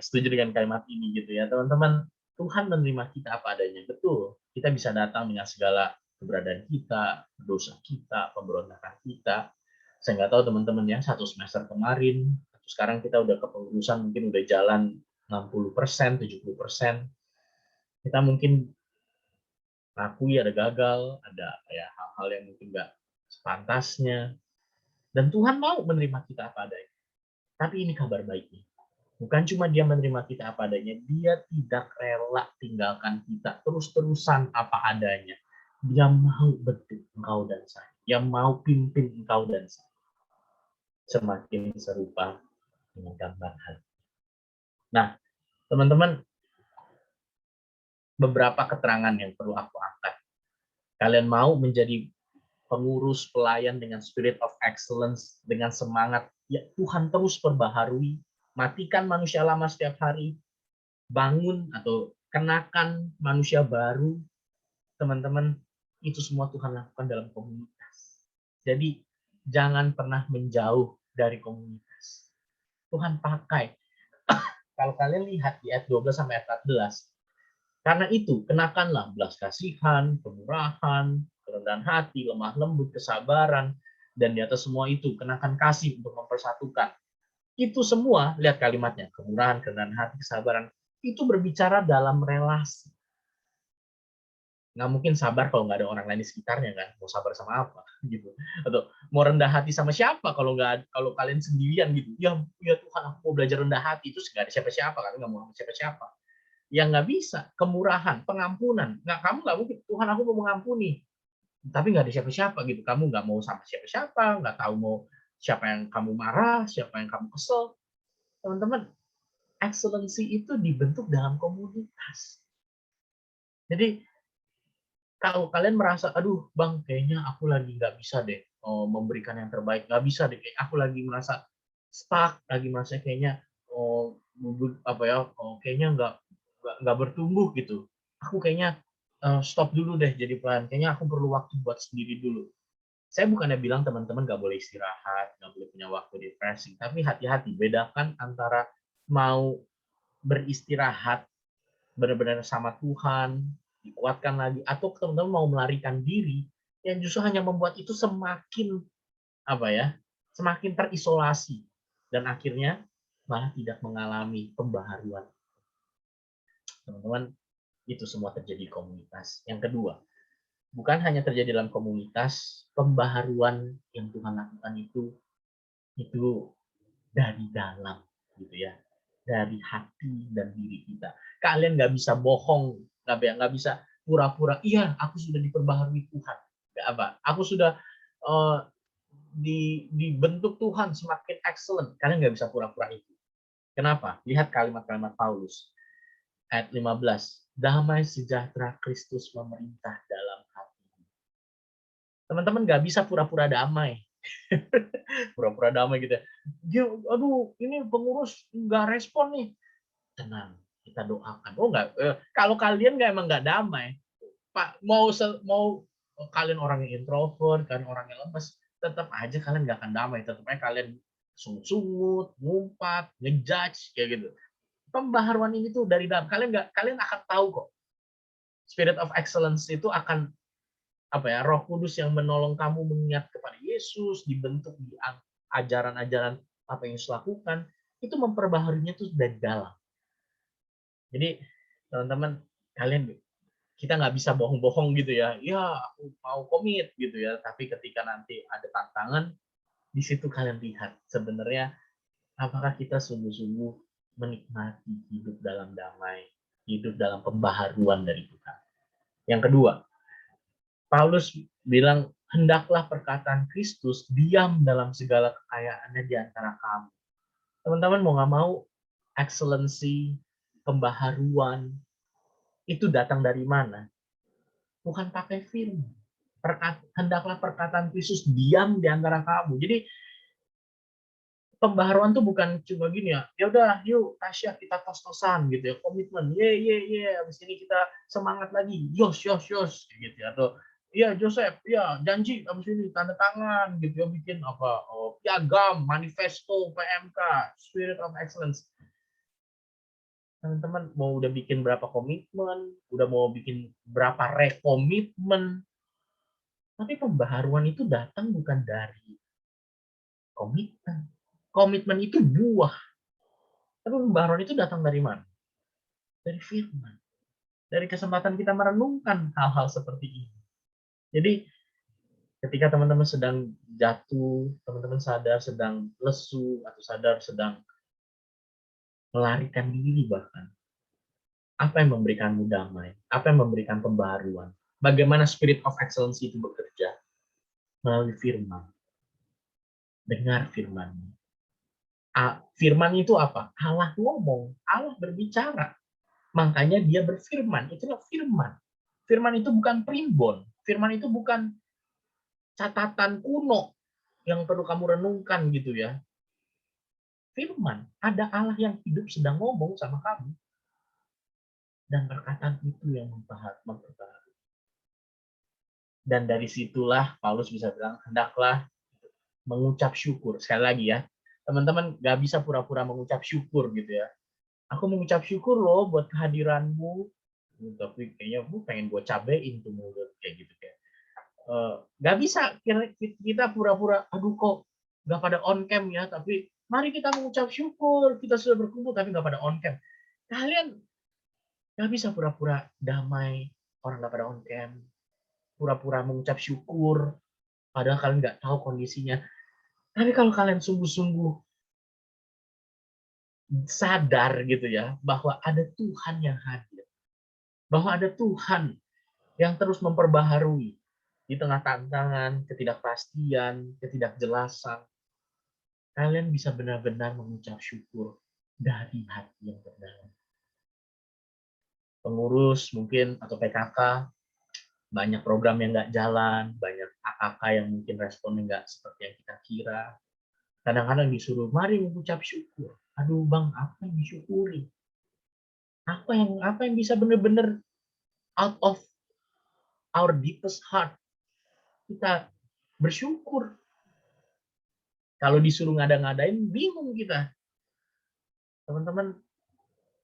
setuju dengan kalimat ini gitu ya, teman-teman. Tuhan menerima kita apa adanya, betul. Kita bisa datang dengan segala keberadaan kita, dosa kita, pemberontakan kita. Saya nggak tahu teman-teman ya, 1 semester kemarin, sekarang kita udah kepengurusan mungkin udah jalan 60%, 70%. Kita mungkin ngakui ada gagal, ada ya hal-hal yang mungkin nggak sepantasnya. Dan Tuhan mau menerima kita apa adanya. Tapi ini kabar baiknya. Bukan cuma dia menerima kita apa adanya, dia tidak rela tinggalkan kita terus-terusan apa adanya. Dia mau bentuk engkau dan saya. Dia mau pimpin engkau dan saya. Semakin serupa dengan gambar hati. Nah, teman-teman, beberapa keterangan yang perlu aku angkat. Kalian mau menjadi pengurus pelayan dengan spirit of excellence, dengan semangat, ya Tuhan terus perbaharui, matikan manusia lama setiap hari, bangun atau kenakan manusia baru, teman-teman, itu semua Tuhan lakukan dalam komunitas. Jadi jangan pernah menjauh dari komunitas. Tuhan pakai. Kalau kalian lihat di ayat 12 sampai ayat 14, karena itu kenakanlah belas kasihan, kemurahan, kerendahan hati, lemah lembut, kesabaran, dan di atas semua itu kenakan kasih untuk mempersatukan. Itu semua, lihat kalimatnya, kemurahan, kerendahan hati, kesabaran, itu berbicara dalam relasi. Nggak mungkin sabar kalau nggak ada orang lain di sekitarnya, kan? Mau sabar sama apa gitu? Atau mau rendah hati sama siapa kalau kalian sendirian gitu? Ya Tuhan, aku mau belajar rendah hati, itu nggak ada siapa-siapa, kan? Nggak mau sama siapa-siapa. Ya nggak bisa. Kemurahan, pengampunan, kamu nggak mungkin, Tuhan aku mau mengampuni, tapi nggak ada siapa-siapa gitu. Kamu nggak mau sama siapa-siapa, nggak tahu mau siapa yang kamu marah, siapa yang kamu kesel. Teman-teman, excellency itu dibentuk dalam komunitas. Jadi kalau kalian merasa, aduh bang, kayaknya aku lagi nggak bisa deh memberikan yang terbaik, nggak bisa deh, kayak aku lagi merasa stuck, lagi merasa kayaknya kayaknya nggak bertumbuh gitu. Aku kayaknya stop dulu deh jadi pelayan. Kayaknya aku perlu waktu buat sendiri dulu. Saya bukannya bilang teman-teman nggak boleh istirahat, nggak boleh punya waktu refreshing, tapi hati-hati, bedakan antara mau beristirahat benar-benar sama Tuhan, dikuatkan lagi, atau teman-teman mau melarikan diri yang justru hanya membuat itu semakin semakin terisolasi dan akhirnya malah tidak mengalami pembaharuan. Teman-teman, itu semua terjadi di komunitas. Yang kedua, bukan hanya terjadi dalam komunitas, pembaharuan yang Tuhan lakukan itu dari dalam, gitu ya, dari hati dan diri kita. Kalian nggak bisa bohong, nggak bisa pura-pura, iya aku sudah diperbaharui Tuhan, nggak apa, aku sudah dibentuk Tuhan semakin excellent. Kalian nggak bisa pura-pura itu. Kenapa? Lihat kalimat-kalimat Paulus. Ayat 15. Damai sejahtera Kristus memerintah dalam hati. Teman-teman nggak bisa pura-pura damai. Pura-pura damai gitu. Aduh, ini pengurus nggak respon nih. Tenang, kita doakan. Oh nggak, kalau kalian emang nggak damai, Pak, mau kalian orang yang introvert, kalian orang yang lemes, tetap aja kalian nggak akan damai. Tetap aja kalian sungut-sungut, ngumpat, ngejudge kayak gitu. Pembaharuan ini tuh dari dalam. Kalian akan tahu kok. Spirit of excellence itu akan Roh Kudus yang menolong kamu mengingat kepada Yesus, dibentuk di ajaran-ajaran apa yang Yesus lakukan, itu memperbaharunya tuh dari dalam. Jadi teman-teman, kita nggak bisa bohong-bohong gitu ya. Ya, aku mau komit gitu ya. Tapi ketika nanti ada tantangan, di situ kalian lihat sebenarnya apakah kita sungguh-sungguh menikmati hidup dalam damai, hidup dalam pembaharuan dari Tuhan. Yang kedua, Paulus bilang, hendaklah perkataan Kristus diam dalam segala kekayaannya di antara kamu. Teman-teman mau nggak mau, excellency, pembaharuan, itu datang dari mana? Bukan pakai firman. Hendaklah perkataan Kristus diam di antara kamu. Jadi pembaharuan tuh bukan cuma gini ya. Ya udah, yuk Tasya kita tos-tosan gitu ya, komitmen. Ye, abis ini kita semangat lagi. Yos gitu ya. Atau iya Joseph, ya janji abis ini tanda tangan gitu ya, bikin piagam, manifesto, PMK, Spirit of Excellence. Teman-teman mau udah bikin berapa komitmen, udah mau bikin berapa rekomitmen, tapi pembaharuan itu datang bukan dari komitmen. Komitmen itu buah. Tapi pembaharuan itu datang dari mana? Dari firman. Dari kesempatan kita merenungkan hal-hal seperti ini. Jadi ketika teman-teman sedang jatuh, teman-teman sadar sedang lesu, atau sadar sedang melarikan diri bahkan, apa yang memberikanmu damai? Apa yang memberikan pembaharuan? Bagaimana spirit of excellence itu bekerja? Melalui firman. Dengar firman-Nya. Firman itu apa? Allah ngomong, Allah berbicara. Makanya dia berfirman, itulah firman. Firman itu bukan primbon, firman itu bukan catatan kuno yang perlu kamu renungkan gitu ya. Firman, ada Allah yang hidup sedang ngomong sama kamu. Dan perkataan itu yang memperbaharui. Dan dari situlah Paulus bisa bilang, hendaklah mengucap syukur. Sekali lagi ya, teman-teman gak bisa pura-pura mengucap syukur gitu ya. Aku mengucap syukur loh buat kehadiranmu, tapi kayaknya gue pengen gue cabein tuh mulut kayak gitu kayak. Gak bisa kita pura-pura, aduh kok gak pada on cam ya, tapi mari kita mengucap syukur, kita sudah berkumpul tapi gak pada on cam. Kalian gak bisa pura-pura damai, orang gak pada on cam, pura-pura mengucap syukur, padahal kalian gak tahu kondisinya. Tapi kalau kalian sungguh-sungguh sadar gitu ya, bahwa ada Tuhan yang hadir, bahwa ada Tuhan yang terus memperbaharui di tengah tantangan, ketidakpastian, ketidakjelasan, kalian bisa benar-benar mengucap syukur dari hati yang terdalam. Pengurus mungkin atau PKK, banyak program yang nggak jalan, banyak AKK yang mungkin responnya nggak seperti yang kita kira. Kadang-kadang disuruh, mari mengucap syukur. Aduh bang, apa yang disyukuri? Apa yang bisa benar-benar out of our deepest heart kita bersyukur. Kalau disuruh ngada-ngadain, bingung kita. Teman-teman,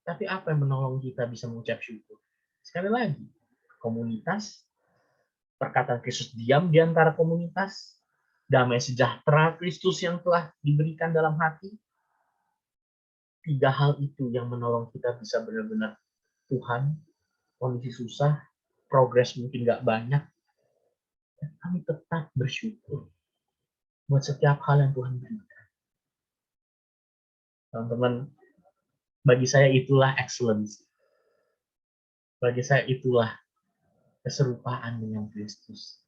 tapi apa yang menolong kita bisa mengucap syukur? Sekali lagi, komunitas, perkataan Kristus diam di antara komunitas, damai sejahtera Kristus yang telah diberikan dalam hati. 3 hal itu yang menolong kita bisa benar-benar Tuhan, kondisi susah, progres mungkin nggak banyak, dan kami tetap bersyukur buat setiap hal yang Tuhan berikan. Teman-teman, bagi saya itulah excellence. Bagi saya itulah keserupaan dengan Kristus.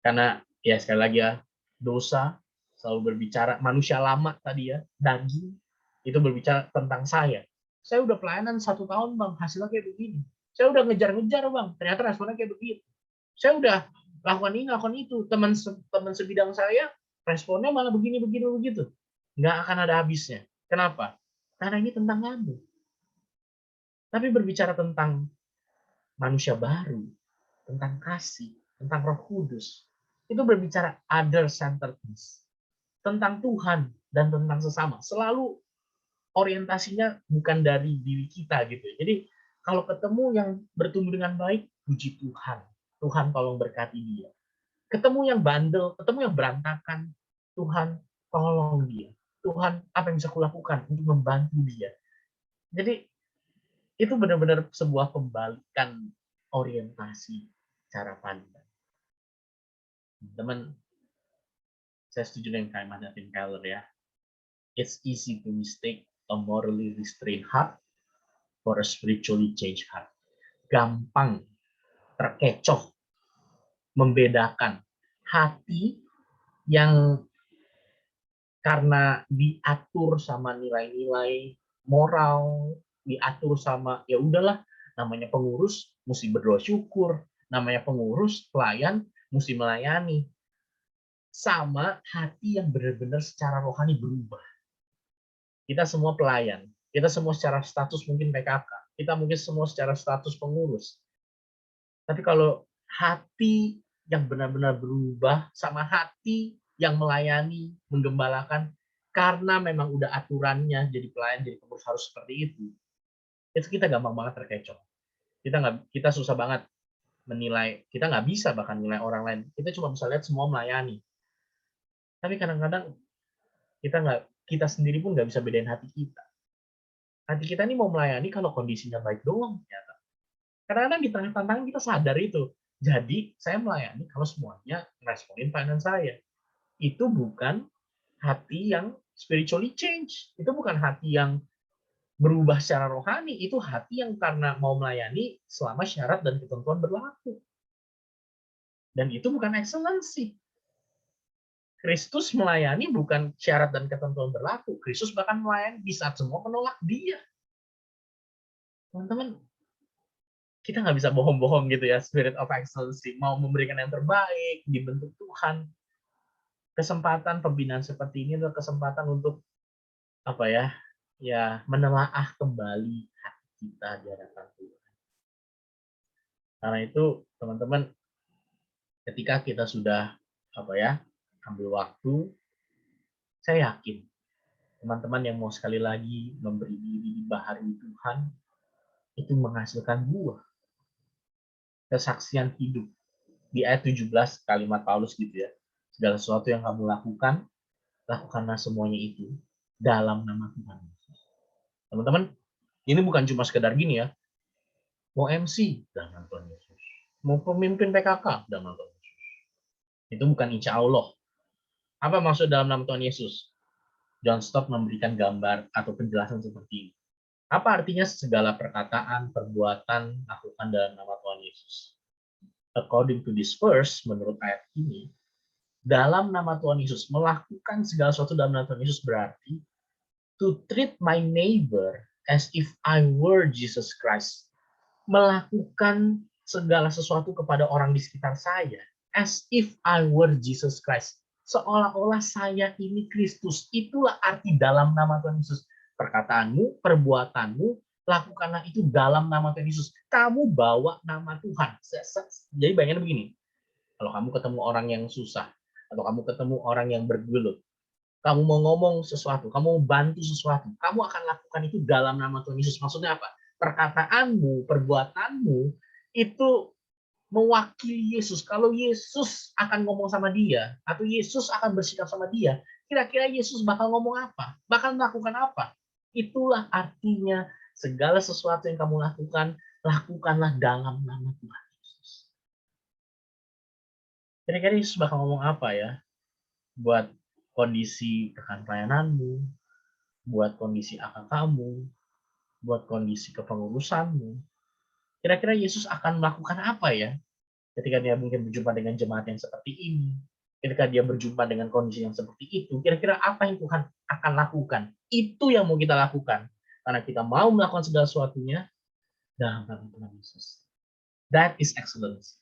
Karena ya sekali lagi ya, dosa selalu berbicara, manusia lama tadi ya, daging, itu berbicara tentang saya. Saya udah pelayanan 1 tahun bang, hasilnya kayak begini. Saya udah ngejar-ngejar bang, ternyata responnya kayak begitu. Saya udah lakukan ini, lakukan itu. Teman sebidang saya, responnya malah begini, begitu. Nggak akan ada habisnya. Kenapa? Karena ini tentang kamu. Tapi berbicara tentang manusia baru, tentang kasih, tentang Roh Kudus, itu berbicara other-centeredness, tentang Tuhan dan tentang sesama. Selalu orientasinya bukan dari diri kita gitu. Jadi kalau ketemu yang bertumbuh dengan baik, puji Tuhan. Tuhan tolong berkati dia. Ketemu yang bandel, ketemu yang berantakan, Tuhan tolong dia. Tuhan, apa yang bisa kulakukan untuk membantu dia. Jadi itu benar-benar sebuah pembalikan orientasi cara pandang. Teman, saya setuju dengan kalimat Tim Keller ya. It's easy to mistake a morally restrained heart for a spiritually changed heart. Gampang terkecoh membedakan hati yang karena diatur sama nilai-nilai moral, diatur sama ya udahlah, namanya pengurus mesti berdoa syukur, namanya pengurus pelayan mesti melayani, sama hati yang benar-benar secara rohani berubah. Kita semua pelayan, kita semua secara status mungkin PKK, kita mungkin semua secara status pengurus. Tapi kalau hati yang benar-benar berubah sama hati yang melayani, menggembalakan, karena memang udah aturannya jadi pelayan, jadi pengurus harus seperti itu kita gampang banget terkecoh. Kita susah banget menilai, kita nggak bisa bahkan nilai orang lain. Kita cuma bisa lihat semua melayani. Tapi kadang-kadang kita sendiri pun nggak bisa bedain hati kita. Hati kita ini mau melayani kalau kondisinya baik doang ternyata. Kadang-kadang di tengah tantangan kita sadar itu. Jadi saya melayani kalau semuanya responin pelayanan saya. Itu bukan hati yang spiritually change. Itu bukan hati yang berubah secara rohani. Itu hati yang karena mau melayani selama syarat dan ketentuan berlaku. Dan itu bukan excellency. Kristus melayani bukan syarat dan ketentuan berlaku. Kristus bahkan melayani di saat semua menolak dia. Teman-teman, kita nggak bisa bohong-bohong gitu ya, spirit of excellency, mau memberikan yang terbaik, dibentuk Tuhan. Kesempatan pembinaan seperti ini adalah kesempatan untuk apa ya, ya menelaah kembali hati kita di hadapan Tuhan. Karena itu, teman-teman, ketika kita sudah apa ya, ambil waktu, saya yakin teman-teman yang mau sekali lagi memberi diri dibaharui Tuhan, itu menghasilkan buah kesaksian hidup. Di ayat 17 kalimat Paulus gitu ya. Segala sesuatu yang kamu lakukan, lakukanlah semuanya itu dalam nama Tuhan Yesus. Teman-teman, ini bukan cuma sekedar gini ya. Mau MC dalam nama Tuhan Yesus. Mau pemimpin PKK dalam nama Tuhan Yesus. Itu bukan insya Allah. Apa maksud dalam nama Tuhan Yesus? John Stott memberikan gambar atau penjelasan seperti ini. Apa artinya segala perkataan, perbuatan, lakukan dalam nama Tuhan Yesus? According to this verse, menurut ayat ini, dalam nama Tuhan Yesus, melakukan segala sesuatu dalam nama Tuhan Yesus berarti to treat my neighbor as if I were Jesus Christ. Melakukan segala sesuatu kepada orang di sekitar saya as if I were Jesus Christ. Seolah-olah saya ini Kristus. Itulah arti dalam nama Tuhan Yesus. Perkataanmu, perbuatanmu, lakukanlah itu dalam nama Tuhan Yesus. Kamu bawa nama Tuhan. Jadi bayangin begini. Kalau kamu ketemu orang yang susah, atau kamu ketemu orang yang bergelut, kamu mau ngomong sesuatu, kamu mau bantu sesuatu, kamu akan lakukan itu dalam nama Tuhan Yesus. Maksudnya apa? Perkataanmu, perbuatanmu, itu mewakili Yesus. Kalau Yesus akan ngomong sama dia, atau Yesus akan bersikap sama dia, kira-kira Yesus bakal ngomong apa? Bakal melakukan apa? Itulah artinya segala sesuatu yang kamu lakukan, lakukanlah dalam nama Tuhan Yesus. Kira-kira Yesus bakal ngomong apa ya? Buat kondisi rekan pelayananmu, buat kondisi akal kamu, buat kondisi kepengurusanmu. Kira-kira Yesus akan melakukan apa ya? Ketika dia mungkin berjumpa dengan jemaat yang seperti ini, ketika dia berjumpa dengan kondisi yang seperti itu, kira-kira apa yang Tuhan akan lakukan? Itu yang mau kita lakukan. Karena kita mau melakukan segala sesuatunya dalam nama Tuhan Yesus. That is excellence.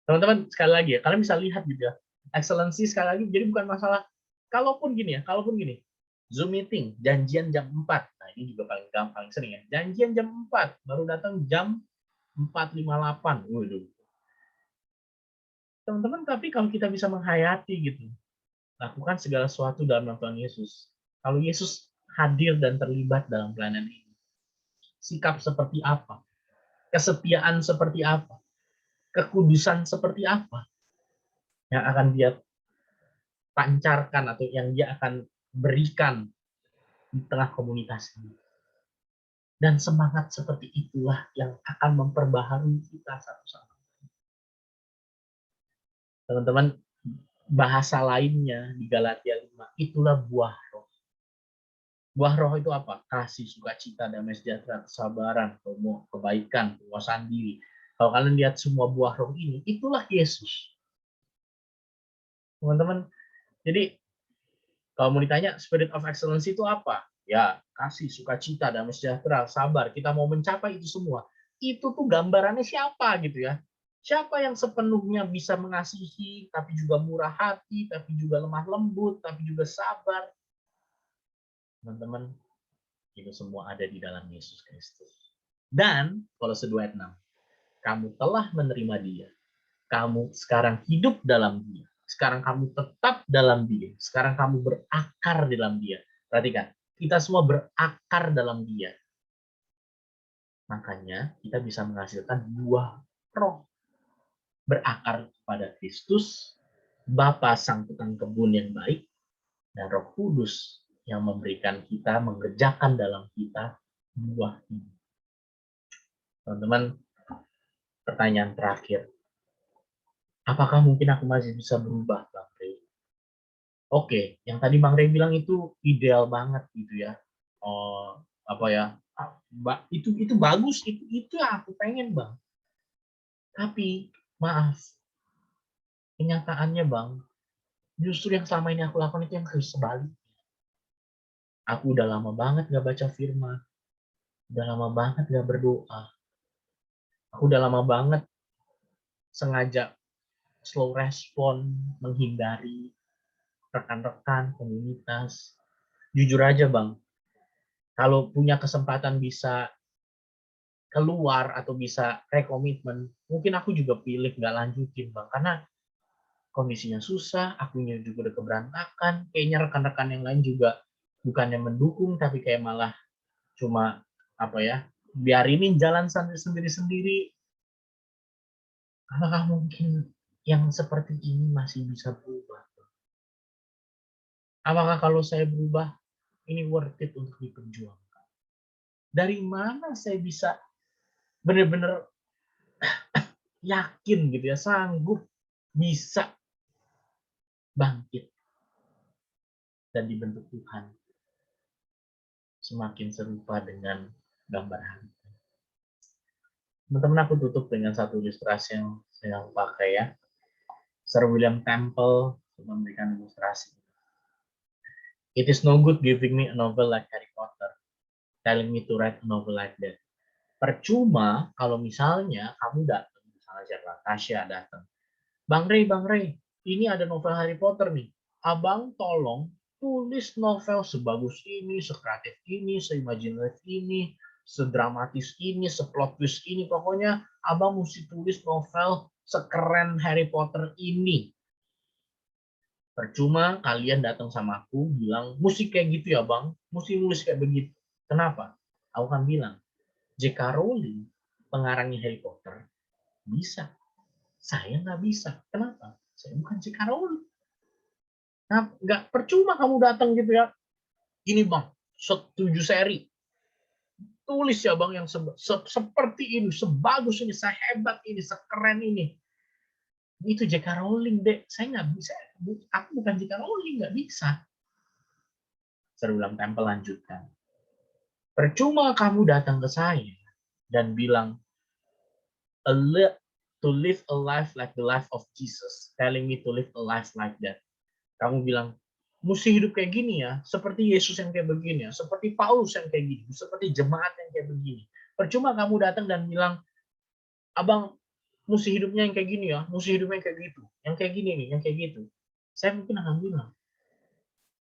Teman-teman, sekali lagi ya, kalian bisa lihat gitu ya, excellency sekali lagi, jadi bukan masalah, kalaupun gini, Zoom meeting, janjian jam 4, nah ini juga paling sering ya, janjian jam 4, baru datang jam 4:58, waduh. Teman-teman, tapi kalau kita bisa menghayati gitu, lakukan segala sesuatu dalam nama Tuhan Yesus, kalau Yesus hadir dan terlibat dalam pelayanan ini, sikap seperti apa, kesetiaan seperti apa, kekudusan seperti apa yang akan dia pancarkan atau yang dia akan berikan di tengah komunitas ini. Dan semangat seperti itulah yang akan memperbaharui kita satu-satu. Teman-teman, bahasa lainnya di Galatia 5, itulah buah roh. Buah roh itu apa? Kasih, sukacita, damai sejahtera, kesabaran, kebaikan, penguasaan diri. Kalau kalian lihat semua buah roh ini, itulah Yesus. Teman-teman, jadi kalau mau ditanya spirit of excellence itu apa? Ya, kasih, sukacita, damai sejahtera, sabar. Kita mau mencapai itu semua. Itu tuh gambarannya siapa gitu ya? Siapa yang sepenuhnya bisa mengasihi, tapi juga murah hati, tapi juga lemah lembut, tapi juga sabar. Teman-teman, itu semua ada di dalam Yesus Kristus. Dan, Kolose 2 ayat 6, kamu telah menerima dia. Kamu sekarang hidup dalam dia. Sekarang kamu tetap dalam dia. Sekarang kamu berakar dalam dia. Perhatikan, kita semua berakar dalam dia. Makanya kita bisa menghasilkan buah roh. Berakar pada Kristus, Bapa Sang Tukang Kebun yang baik, dan Roh Kudus yang memberikan kita, mengerjakan dalam kita buah ini. Teman-teman, pertanyaan terakhir. Apakah mungkin aku masih bisa berubah, Bang Rey? Oke, yang tadi Bang Rey bilang itu ideal banget gitu ya. Apa ya? Itu bagus, itu yang aku pengen, Bang. Tapi maaf, kenyataannya Bang, justru yang selama ini aku lakukan itu yang harus sebaliknya. Aku udah lama banget gak baca firman. Udah lama banget gak berdoa. Aku udah lama banget sengaja slow respon, menghindari rekan-rekan, komunitas. Jujur aja Bang, kalau punya kesempatan bisa keluar atau bisa rekomitmen, mungkin aku juga pilih nggak lanjutin Bang, karena kondisinya susah, akunya juga udah keberantakan, kayaknya rekan-rekan yang lain juga bukannya mendukung, tapi kayak malah cuma apa ya, biarinin jalan sendiri-sendiri. Apakah mungkin yang seperti ini masih bisa berubah? Apakah kalau saya berubah, ini worth it untuk diperjuangkan? Dari mana saya bisa benar-benar yakin gitu ya, sanggup bisa bangkit dan dibentuk Tuhan semakin serupa dengan gambar hati. Teman-teman, aku tutup dengan satu ilustrasi yang saya pakai ya. Sir William Temple memberikan ilustrasi. It is no good giving me a novel like Harry Potter, telling me to write a novel like that. Percuma kalau misalnya kamu datang, misalnya siapa, Tasya datang. Bang Ray, ini ada novel Harry Potter nih. Abang tolong tulis novel sebagus ini, sekreatif ini, seimajinatif ini, sedramatis ini, seplot twist ini. Pokoknya abang mesti tulis novel sekeren Harry Potter ini. Percuma kalian datang sama aku bilang, mesti kayak gitu ya bang, mesti nulis kayak begitu. Kenapa? Aku kan bilang, J.K. Rowling, pengarangnya Harry Potter, bisa. Saya nggak bisa. Kenapa? Saya bukan J.K. Rowling. Nah, nggak percuma kamu datang gitu ya. Ini bang, 7 seri. Tulis ya bang yang seperti ini, sebagus ini, sehebat ini, sekeren ini. Itu J.K. Rowling deh. Saya nggak bisa. Aku bukan J.K. Rowling, nggak bisa. Sir William Temple lanjutkan. Percuma kamu datang ke saya dan bilang, to live a life like the life of Jesus, telling me to live a life like that. Kamu bilang, mesti hidup kayak gini ya, seperti Yesus yang kayak begini ya, seperti Paulus yang kayak gini, seperti jemaat yang kayak begini. Percuma kamu datang dan bilang, abang, mesti hidupnya yang kayak gini ya, mesti hidupnya yang kayak gitu, yang kayak gini nih, yang kayak gitu. Saya mungkin akan bilang,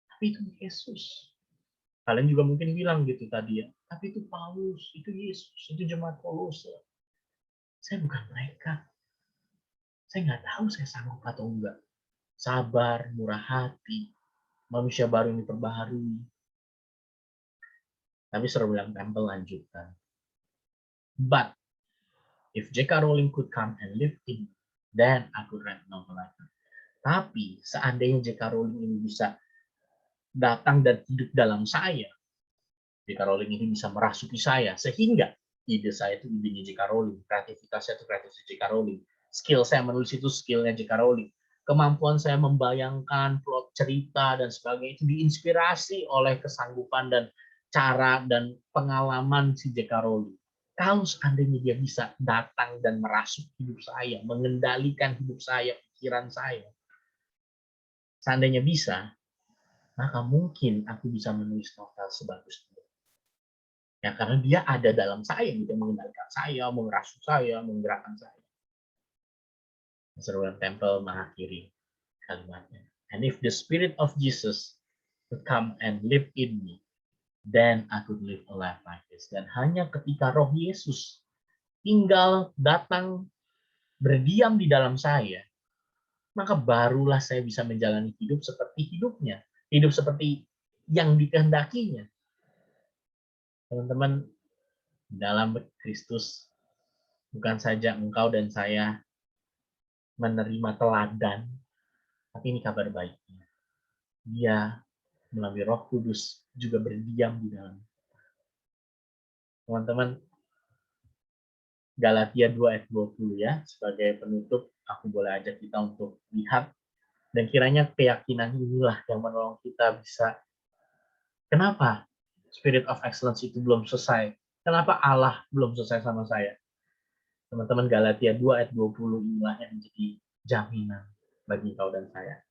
tapi itu Yesus. Kalian juga mungkin bilang gitu tadi ya, tapi itu Paulus, itu Yesus, itu jemaat Paulus. Saya bukan mereka. Saya nggak tahu saya sanggup atau enggak. Sabar, murah hati, manusia baru yang diperbaharui. Tapi Sir William Temple lanjutkan. But if J.K. Rowling could come and live in, then I could write a novel like that. Tapi seandainya J.K. Rowling ini bisa datang dan hidup dalam saya, J.K. Rowling ini bisa merasuki saya, sehingga ide saya itu idenya J.K. Rowling, kreativitas saya itu kreativitas J.K. Rowling, skill saya menulis itu skillnya J.K. Rowling, kemampuan saya membayangkan plot cerita dan sebagainya itu diinspirasi oleh kesanggupan dan cara dan pengalaman si J.K. Rowling. Kalau seandainya dia bisa datang dan merasuk hidup saya, mengendalikan hidup saya, pikiran saya, seandainya bisa, maka mungkin aku bisa menulis novel sebagus itu. Ya, karena dia ada dalam saya, gitu, mengendalikan saya, mengerasuk saya, menggerakkan saya. Sir William Temple mengakhiri kalimatnya. And if the Spirit of Jesus would come and live in me, then I could live a life like this. Dan hanya ketika Roh Yesus tinggal, datang, berdiam di dalam saya, maka barulah saya bisa menjalani hidup seperti hidupnya, hidup seperti yang dikehendakinya. Teman-teman, dalam Kristus bukan saja engkau dan saya menerima teladan, tapi ini kabar baiknya. Dia melalui Roh Kudus juga berdiam di dalam. Teman-teman, Galatia 2 ayat 20 ya, sebagai penutup aku boleh ajak kita untuk lihat, dan kiranya keyakinan inilah yang menolong kita bisa. Kenapa Spirit of Excellence itu belum selesai? Kenapa Allah belum selesai sama saya? Teman-teman, Galatia 2 ayat 20 inilah yang menjadi jaminan bagi kau dan saya.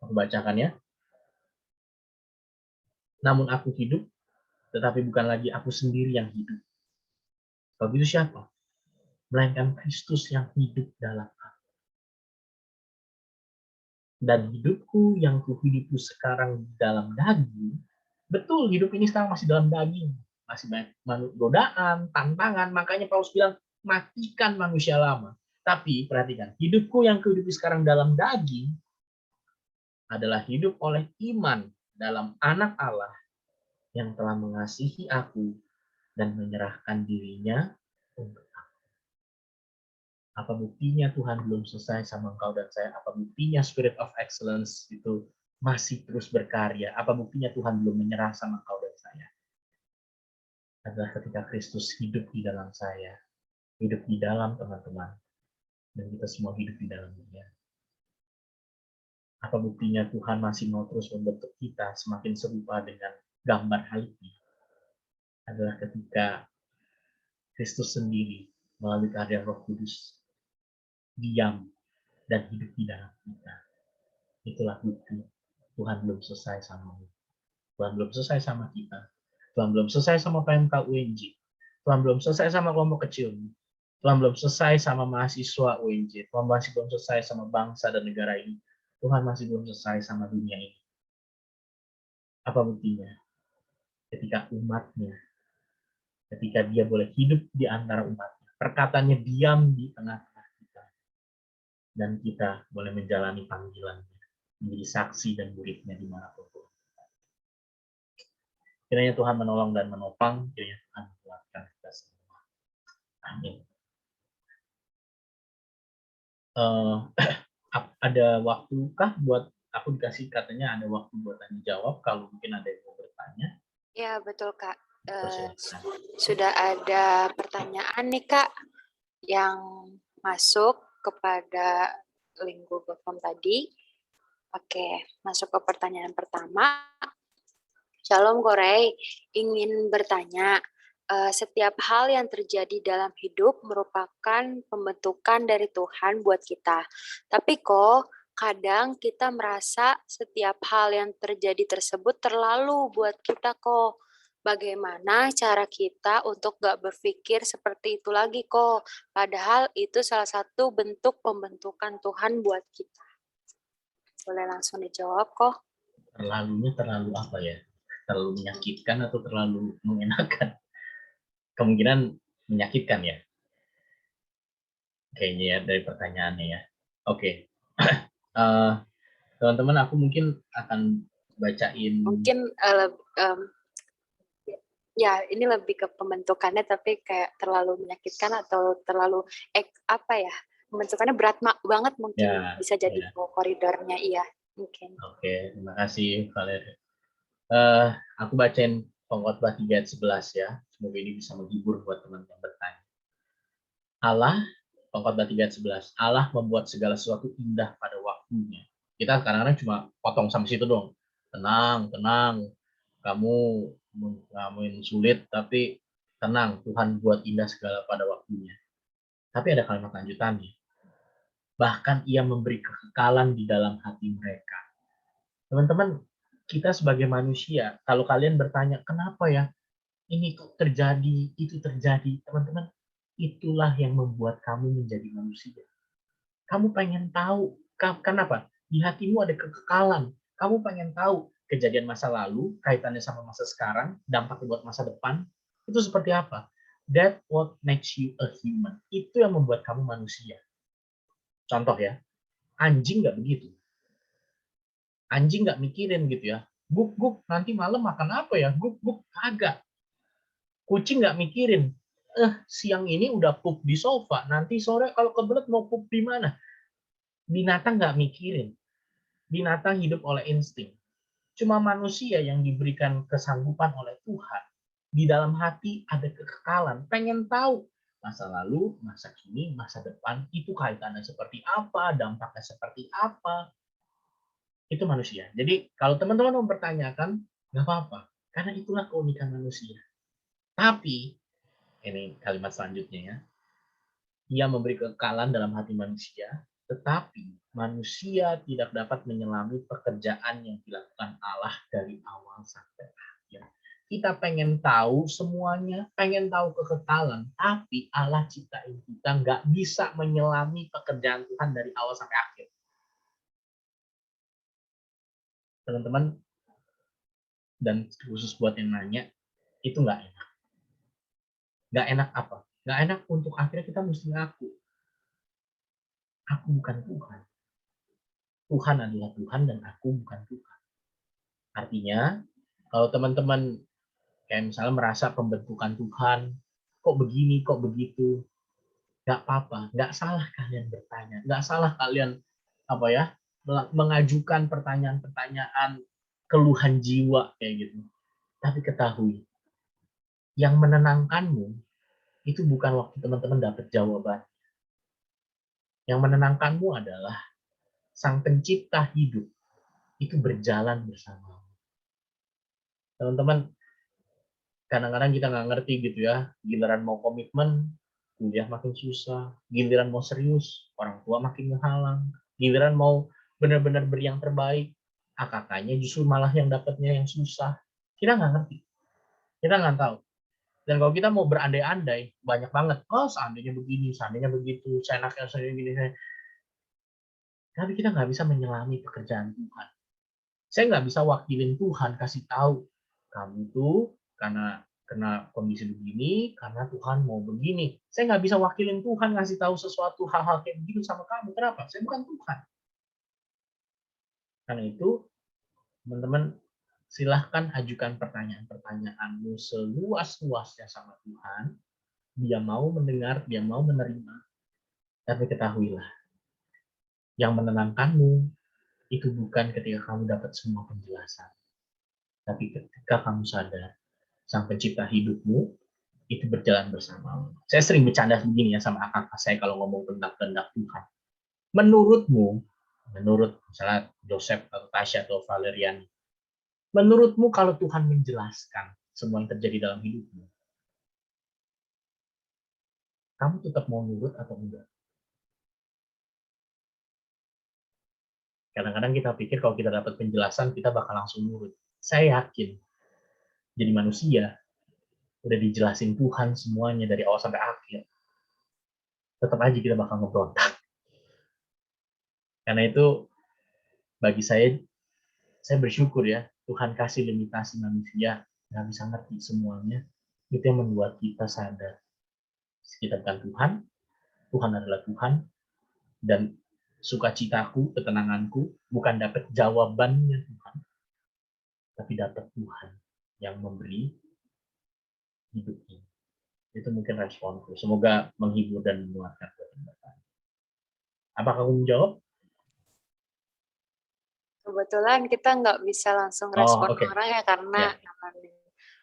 Aku bacakan ya. Namun aku hidup, tetapi bukan lagi aku sendiri yang hidup. Kalau itu siapa? Melainkan Kristus yang hidup dalam aku. Dan hidupku yang kuhidupi sekarang dalam daging, betul hidup ini sekarang masih dalam daging. Masih banyak godaan, tantangan, makanya Paulus bilang, matikan manusia lama. Tapi perhatikan, hidupku yang kuhidupi sekarang dalam daging adalah hidup oleh iman dalam anak Allah yang telah mengasihi aku dan menyerahkan dirinya untuk aku. Apa buktinya Tuhan belum selesai sama engkau dan saya? Apa buktinya Spirit of Excellence itu masih terus berkarya? Apa buktinya Tuhan belum menyerah sama engkau dan saya? Adalah ketika Kristus hidup di dalam saya, hidup di dalam teman-teman, dan kita semua hidup di dalam Dia. Apa buktinya Tuhan masih mau terus membentuk kita semakin serupa dengan gambar halinya? Adalah ketika Kristus sendiri melalui karya Roh Kudus diam dan hidup di dalam kita. Itulah bukti Tuhan belum selesai sama kita. Tuhan belum selesai sama kita. Tuhan belum selesai sama PMK UNJ. Tuhan belum selesai sama kelompok kecil. Tuhan belum selesai sama mahasiswa UNJ. Tuhan masih belum selesai sama bangsa dan negara ini. Tuhan masih belum selesai sama dunia ini. Apa buktinya? Ketika umatnya, ketika dia boleh hidup di antara umatnya, perkataannya diam di tengah-tengah kita, dan kita boleh menjalani panggilannya, menjadi saksi dan muridnya dimanapun. Kiranya Tuhan menolong dan menopang, kiranya Tuhan menguatkan kita semua. Amin. Ada waktukah buat, aku dikasih katanya ada waktu buat tanya jawab, kalau mungkin ada yang mau bertanya. Ya, betul Kak. Persilakan. Sudah ada pertanyaan nih Kak yang masuk kepada link Google Form tadi. Oke, masuk ke pertanyaan pertama. Shalom Korey, ingin bertanya, setiap hal yang terjadi dalam hidup merupakan pembentukan dari Tuhan buat kita. Tapi kok kadang kita merasa setiap hal yang terjadi tersebut terlalu buat kita kok. Bagaimana cara kita untuk gak berpikir seperti itu lagi kok? Padahal itu salah satu bentuk pembentukan Tuhan buat kita. Boleh langsung dijawab kok. Terlalunya terlalu apa ya? Terlalu menyakitkan atau terlalu mengenakan? Kemungkinan menyakitkan ya. Kayaknya ya dari pertanyaannya ya. Oke. Teman-teman, aku mungkin akan bacain. Mungkin ya ini lebih ke pembentukannya, tapi kayak terlalu menyakitkan atau terlalu apa ya, pembentukannya berat banget mungkin Ya, bisa jadi ya. koridornya. Iya mungkin. Oke, terima kasih Valeria. Aku bacain Pengkhotbah 3 ayat 11 ya. Semoga ini bisa menghibur buat teman yang bertanya. Allah, Pengkhotbah 3 ayat 11, Allah membuat segala sesuatu indah pada waktunya. Kita kadang-kadang cuma potong sampai situ dong. Tenang, tenang. Kamu ngalamin sulit, tapi tenang, Tuhan buat indah segala pada waktunya. Tapi ada kalimat lanjutannya. Bahkan ia memberi kekekalan di dalam hati mereka. Teman-teman, kita sebagai manusia, kalau kalian bertanya, kenapa ya ini kok terjadi, itu terjadi, teman-teman, itulah yang membuat kamu menjadi manusia. Kamu pengen tahu, kenapa? Di hatimu ada kekekalan. Kamu pengen tahu kejadian masa lalu, kaitannya sama masa sekarang, dampaknya buat masa depan, itu seperti apa? That what makes you a human. Itu yang membuat kamu manusia. Contoh ya, anjing nggak begitu. Anjing nggak mikirin gitu ya. Guk, guk, nanti malam makan apa ya? Guk, guk, kagak. Kucing nggak mikirin. Siang ini udah pup di sofa, nanti sore kalau kebelet mau pup di mana? Binatang nggak mikirin. Binatang hidup oleh insting. Cuma manusia yang diberikan kesanggupan oleh Tuhan. Di dalam hati ada kekekalan. Pengen tahu masa lalu, masa kini, masa depan, itu kaitannya seperti apa, dampaknya seperti apa. Itu manusia. Jadi kalau teman-teman mempertanyakan, nggak apa-apa. Karena itulah keunikan manusia. Tapi, ini kalimat selanjutnya ya, ia memberi kekekalan dalam hati manusia, tetapi manusia tidak dapat menyelami pekerjaan yang dilakukan Allah dari awal sampai akhir. Kita pengen tahu semuanya, pengen tahu kekekalan, tapi Allah ciptain kita nggak bisa menyelami pekerjaan Tuhan dari awal sampai akhir. Teman-teman, dan khusus buat yang nanya, itu nggak enak. Nggak enak apa? Nggak enak untuk akhirnya kita mesti ngaku, aku bukan Tuhan. Tuhan adalah Tuhan dan aku bukan Tuhan. Artinya, kalau teman-teman kayak misalnya merasa pembentukan Tuhan, kok begini, kok begitu, nggak apa-apa, nggak salah kalian bertanya, nggak salah kalian mengajukan pertanyaan-pertanyaan keluhan jiwa kayak gitu. Tapi ketahui, yang menenangkanmu itu bukan waktu teman-teman dapat jawaban. Yang menenangkanmu adalah Sang Pencipta hidup itu berjalan bersama. Teman-teman, kadang-kadang kita nggak ngerti gitu ya, giliran mau komitmen, kuliah makin susah, giliran mau serius, orang tua makin ngehalang, giliran mau benar-benar beri yang terbaik, AKK-nya justru malah yang dapatnya yang susah. Kita nggak ngerti, kita nggak tahu. Dan kalau kita mau berandai-andai, banyak banget, oh seandainya begini, seandainya begitu, seenaknya saya gini, tapi kita nggak bisa menyelami pekerjaan Tuhan. Saya nggak bisa wakilin Tuhan, kasih tahu, kamu tuh karena kena kondisi begini, karena Tuhan mau begini. Saya nggak bisa wakilin Tuhan ngasih tahu sesuatu hal-hal kayak begitu sama kamu. Kenapa? Saya bukan Tuhan. Karena itu, teman-teman, silahkan ajukan pertanyaan-pertanyaanmu seluas-luasnya sama Tuhan. Dia mau mendengar, dia mau menerima. Tapi ketahuilah, yang menenangkanmu itu bukan ketika kamu dapat semua penjelasan. Tapi ketika kamu sadar, Sang Pencipta hidupmu itu berjalan bersamamu. Saya sering bercanda begini ya sama kakak saya kalau ngomong tentang kehendak Tuhan. Menurut misalnya Joseph atau Tasya atau Valerian, menurutmu kalau Tuhan menjelaskan semua yang terjadi dalam hidupmu, kamu tetap mau nurut atau enggak? Kadang-kadang kita pikir kalau kita dapat penjelasan, kita bakal langsung nurut. Saya yakin, jadi manusia, udah dijelasin Tuhan semuanya dari awal sampai akhir, tetap aja kita bakal ngeberontak. Karena itu, bagi saya bersyukur ya, Tuhan kasih limitasi manusia, nggak bisa ngerti semuanya. Itu yang membuat kita sadar. Kita bukan Tuhan, Tuhan adalah Tuhan, dan sukacitaku, ketenanganku, bukan dapat jawabannya Tuhan, tapi dapat Tuhan yang memberi hidup ini. Itu mungkin responku. Semoga menghibur dan menguatkan buat teman-teman. Apakah kamu menjawab? Kebetulan kita nggak bisa langsung Oh, respon oke. orang ya karena Ya. anonim.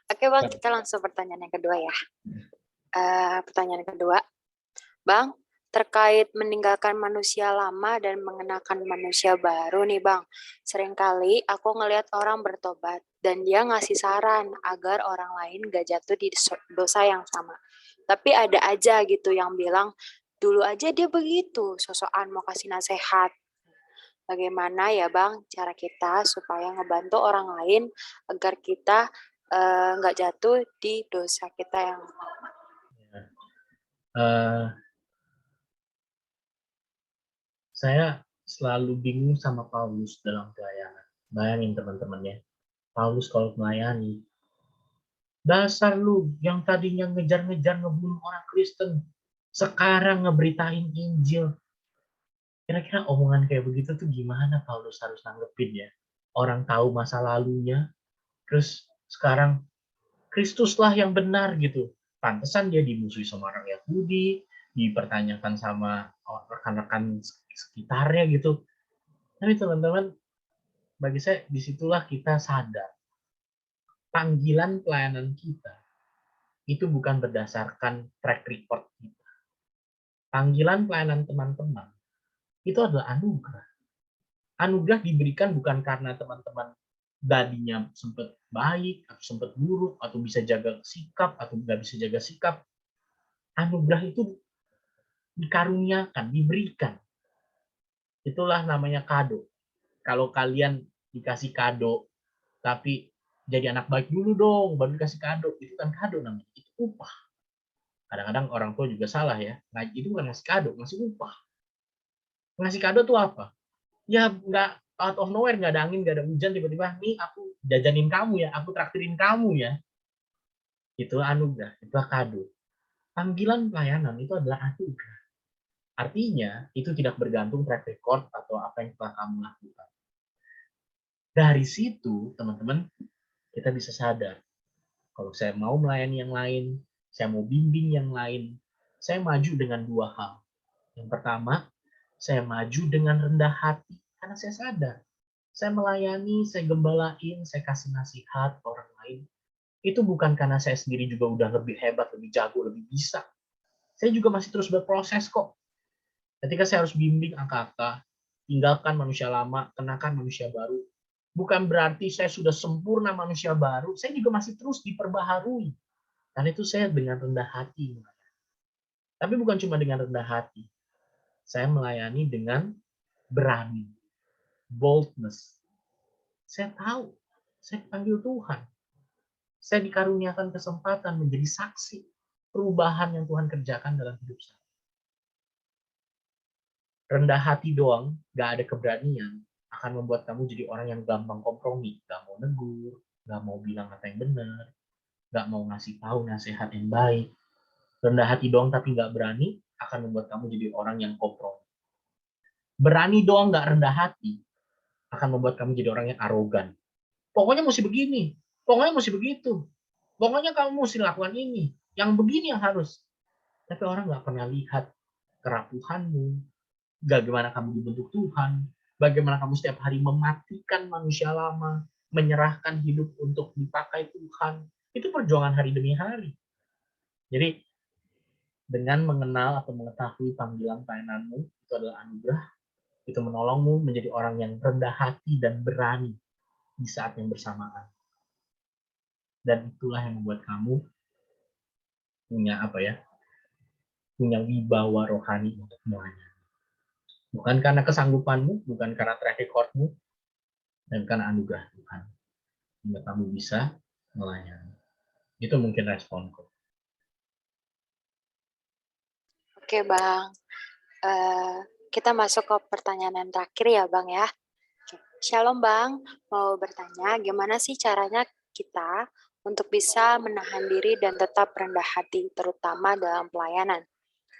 Oke Bang, kita langsung pertanyaan yang kedua ya. Pertanyaan kedua, Bang, terkait meninggalkan manusia lama dan mengenakan manusia baru nih Bang. Seringkali aku ngelihat orang bertobat dan dia ngasih saran agar orang lain gak jatuh di dosa yang sama. Tapi ada aja gitu yang bilang, dulu aja dia begitu, sosokan mau kasih nasihat. Bagaimana ya Bang cara kita supaya ngebantu orang lain agar kita nggak jatuh di dosa kita yang Saya selalu bingung sama Paulus dalam pelayanan. Bayangin teman-temannya, Paulus kalau melayani, dasar lu yang tadinya ngejar-ngejar ngebunuh orang Kristen, sekarang ngeberitain Injil. Kira-kira omongan kayak begitu tuh gimana Paulus harus nanggepin ya? Orang tahu masa lalunya, terus sekarang Kristuslah yang benar gitu. Pantesan dia dimusuhi sama orang Yahudi, dipertanyakan sama rekan-rekan sekitarnya gitu. Tapi teman-teman, bagi saya disitulah kita sadar panggilan pelayanan kita itu bukan berdasarkan track record kita. Panggilan pelayanan teman-teman itu adalah anugerah. Anugerah diberikan bukan karena teman-teman tadinya sempat baik, atau sempat buruk, atau bisa jaga sikap, atau nggak bisa jaga sikap. Anugerah itu dikaruniakan, diberikan. Itulah namanya kado. Kalau kalian dikasih kado, tapi jadi anak baik dulu dong, baru dikasih kado. Itu kan kado namanya, itu upah. Kadang-kadang orang tua juga salah ya. Nah, itu bukan ngasih kado, ngasih upah. Ngasih kado tuh apa? Ya nggak out of nowhere, nggak ada angin, nggak ada hujan, tiba-tiba nih aku jajanin kamu ya, aku traktirin kamu ya. Itu anugerah, itu kado. Panggilan pelayanan itu adalah anugerah. Artinya, itu tidak bergantung track record atau apa yang telah kamu lakukan. Dari situ, teman-teman, kita bisa sadar, kalau saya mau melayani yang lain, saya mau bimbing yang lain, saya maju dengan dua hal. Yang pertama, saya maju dengan rendah hati, karena saya sadar, saya melayani, saya gembalain, saya kasih nasihat ke orang lain, itu bukan karena saya sendiri juga udah lebih hebat, lebih jago, lebih bisa. Saya juga masih terus berproses kok. Ketika saya harus bimbing angka-angka, tinggalkan manusia lama, kenakan manusia baru. Bukan berarti saya sudah sempurna manusia baru, saya juga masih terus diperbaharui. Karena itu saya dengan rendah hati. Tapi bukan cuma dengan rendah hati. Saya melayani dengan berani. Boldness. Saya tahu, saya panggil Tuhan. Saya dikaruniakan kesempatan menjadi saksi perubahan yang Tuhan kerjakan dalam hidup saya. Rendah hati doang, gak ada keberanian, akan membuat kamu jadi orang yang gampang kompromi. Gak mau negur, gak mau bilang apa yang benar, gak mau ngasih tahu nasihat yang baik. Rendah hati doang tapi gak berani, akan membuat kamu jadi orang yang kompromi. Berani doang gak rendah hati, akan membuat kamu jadi orang yang arogan. Pokoknya mesti begini, pokoknya mesti begitu, pokoknya kamu mesti lakukan ini, yang begini yang harus. Tapi orang gak pernah lihat kerapuhanmu, bagaimana kamu dibentuk Tuhan, bagaimana kamu setiap hari mematikan manusia lama, menyerahkan hidup untuk dipakai Tuhan. Itu perjuangan hari demi hari. Jadi, dengan mengenal atau mengetahui panggilan pelayananmu, itu adalah anugerah, itu menolongmu menjadi orang yang rendah hati dan berani di saat yang bersamaan. Dan itulah yang membuat kamu punya punya wibawa rohani untuk semuanya. Bukan karena kesanggupanmu, bukan karena track recordmu, dan karena anugerah Tuhan. Sehingga kamu bisa melayani. Itu mungkin responku. Oke, Bang. Kita masuk ke pertanyaan yang terakhir ya, Bang ya. Shalom, Bang. Mau bertanya, gimana sih caranya kita untuk bisa menahan diri dan tetap rendah hati, terutama dalam pelayanan?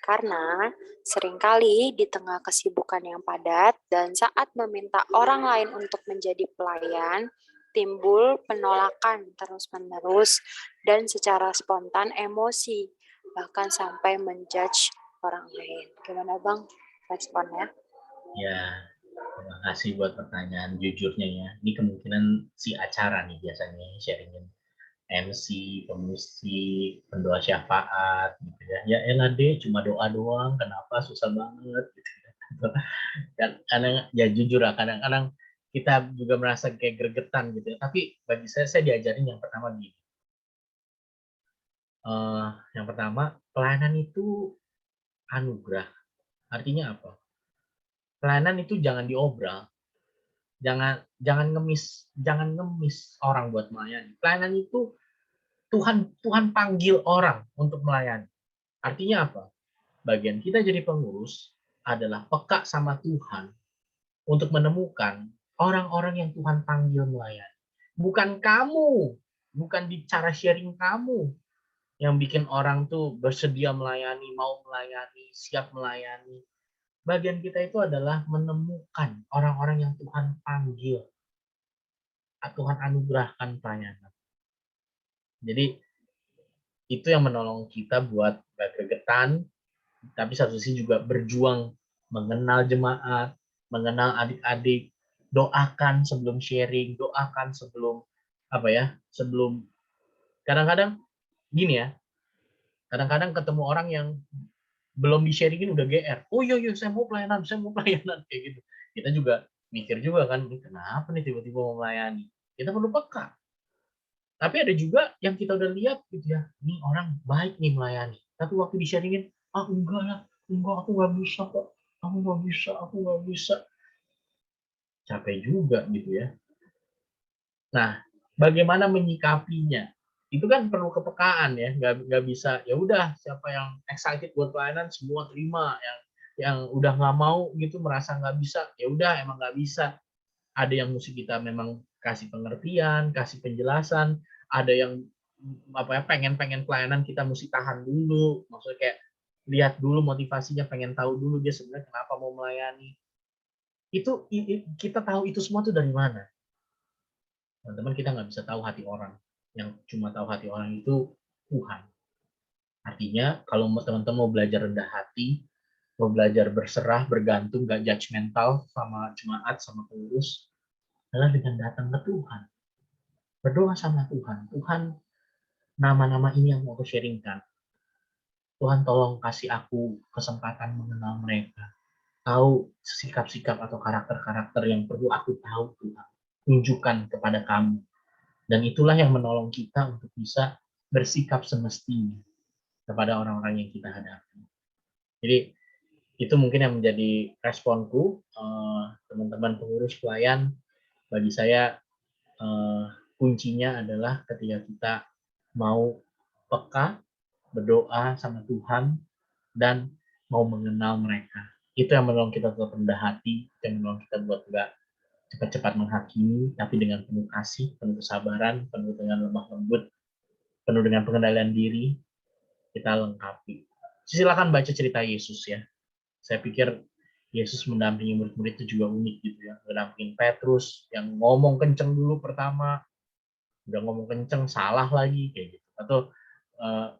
Karena seringkali di tengah kesibukan yang padat dan saat meminta orang lain untuk menjadi pelayan, timbul penolakan terus-menerus dan secara spontan emosi, bahkan sampai menjudge orang lain. Gimana Bang responnya? Ya, terima kasih buat pertanyaan jujurnya ya. Ini kemungkinan si acara nih biasanya sharingin. MC, pemusik, pendoa syafaat gitu ya. Ya elah deh, cuma doa doang, kenapa susah banget gitu ya. Kadang ya jujur lah, kadang-kadang kita juga merasa kayak gregetan gitu ya. Tapi bagi saya diajarin yang pertama gini. Yang pertama, pelayanan itu anugerah. Artinya apa? Pelayanan itu jangan diobral. Jangan ngemis orang buat melayani. Pelayanan itu Tuhan panggil orang untuk melayani. Artinya apa? Bagian kita jadi pengurus adalah peka sama Tuhan untuk menemukan orang-orang yang Tuhan panggil melayani. Bukan kamu, bukan di cara sharing kamu yang bikin orang tuh bersedia melayani, mau melayani, siap melayani. Bagian kita itu adalah menemukan orang-orang yang Tuhan panggil, Tuhan anugerahkan pelayanan. Jadi itu yang menolong kita buat gak gregetan, tapi satu sisi juga berjuang mengenal jemaat, mengenal adik-adik, doakan sebelum sharing, doakan sebelum sebelum kadang-kadang gini ya, kadang-kadang ketemu orang yang belum di-sharingin udah GR. Oh iya saya mau pelayanan kayak gitu. Kita juga mikir juga kan, kenapa nih tiba-tiba mau melayani? Kita perlu peka. Tapi ada juga yang kita udah lihat gitu ya, ini orang baik nih melayani. Tapi waktu di-sharingin, enggak, aku nggak bisa kok. Aku nggak bisa. Capek juga gitu ya. Nah, bagaimana menyikapinya. Itu kan perlu kepekaan ya, nggak bisa ya udah siapa yang excited buat pelayanan semua terima, yang udah nggak mau gitu merasa nggak bisa ya udah emang nggak bisa. Ada yang mesti kita memang kasih pengertian, kasih penjelasan, ada yang apa ya pengen pelayanan kita mesti tahan dulu, maksudnya kayak lihat dulu motivasinya, pengen tahu dulu dia sebenarnya kenapa mau melayani. Itu kita tahu itu semua tuh dari mana? Teman-teman, kita nggak bisa tahu hati orang. Yang cuma tahu hati orang itu Tuhan. Artinya kalau teman-teman mau belajar rendah hati, mau belajar berserah, bergantung, nggak judgmental sama jemaat, sama pengurus, adalah dengan datang ke Tuhan. Berdoa sama Tuhan. Tuhan, nama-nama ini yang mau aku sharingkan. Tuhan tolong kasih aku kesempatan mengenal mereka. Tahu sikap-sikap atau karakter-karakter yang perlu aku tahu Tuhan. Tunjukkan kepada kami. Dan itulah yang menolong kita untuk bisa bersikap semestinya kepada orang-orang yang kita hadapi. Jadi itu mungkin yang menjadi responku, teman-teman pengurus pelayan. Bagi saya kuncinya adalah ketika kita mau peka, berdoa sama Tuhan, dan mau mengenal mereka. Itu yang menolong kita tetap rendah hati, yang menolong kita buat nggak cepat-cepat menghakimi, tapi dengan penuh kasih, penuh kesabaran, penuh dengan lemah lembut, penuh dengan pengendalian diri, kita lengkapi. Silakan baca cerita Yesus ya. Saya pikir Yesus mendampingi murid-murid itu juga unik gitu ya. Mendampingin Petrus yang ngomong kenceng dulu pertama, udah ngomong kenceng salah lagi kayak gitu. Atau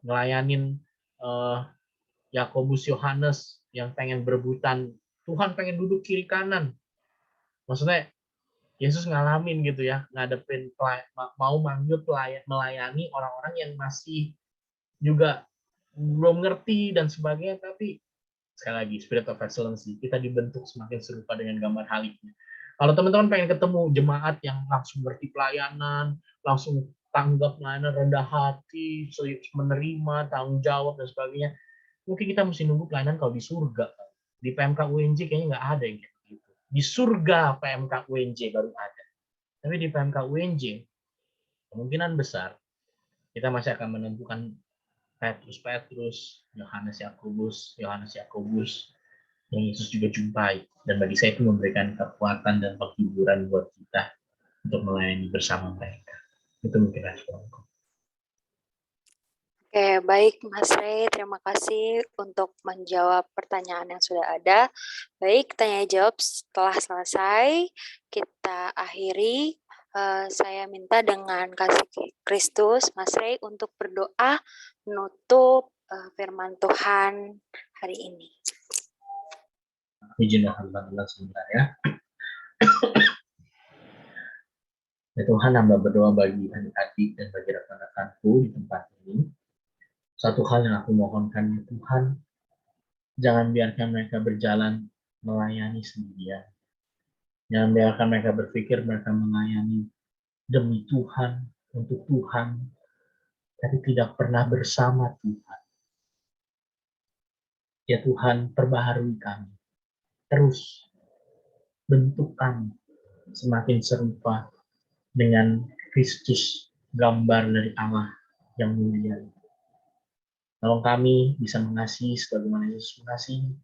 ngelayanin Yakobus Yohanes yang pengen berebutan, Tuhan pengen duduk kiri kanan. Maksudnya Yesus ngalamin gitu ya, ngadepin mau manggil melayani orang-orang yang masih juga belum ngerti dan sebagainya, tapi sekali lagi spirit of excellence, kita dibentuk semakin serupa dengan gambar haliknya. Kalau teman-teman pengen ketemu jemaat yang langsung ngerti pelayanan, langsung tanggap pelayanan, rendah hati, menerima, tanggung jawab dan sebagainya, mungkin kita mesti nunggu pelayanan kalau di surga. Di PMK UNJ kayaknya nggak ada yang kayak gitu. Di surga PMK UNJ baru ada. Tapi di PMK UNJ kemungkinan besar kita masih akan menemukan Petrus, Yohanes Yakobus yang Yesus juga jumpai. Dan bagi saya itu memberikan kekuatan dan penghiburan buat kita untuk melayani bersama mereka. Itu mungkin responku. Oke, baik Mas Rey, terima kasih untuk menjawab pertanyaan yang sudah ada. Baik, tanya jawab setelah selesai, kita akhiri. Saya minta dengan kasih Kristus, Mas Rey, untuk berdoa menutup firman Tuhan hari ini. Puji Allah sebentar ya. Ya Tuhan, hamba berdoa bagi adik-adik dan bagi rekan-rekanku di tempat ini. Satu hal yang aku mohonkan ya Tuhan, jangan biarkan mereka berjalan melayani sendirian. Jangan biarkan mereka berpikir mereka melayani demi Tuhan, untuk Tuhan, tapi tidak pernah bersama Tuhan. Ya Tuhan, perbaharui kami. Terus bentuk kami semakin serupa dengan Kristus, gambar dari Allah yang mulia. Tolong kami bisa mengasihi sebagaimana Yesus mengasihi,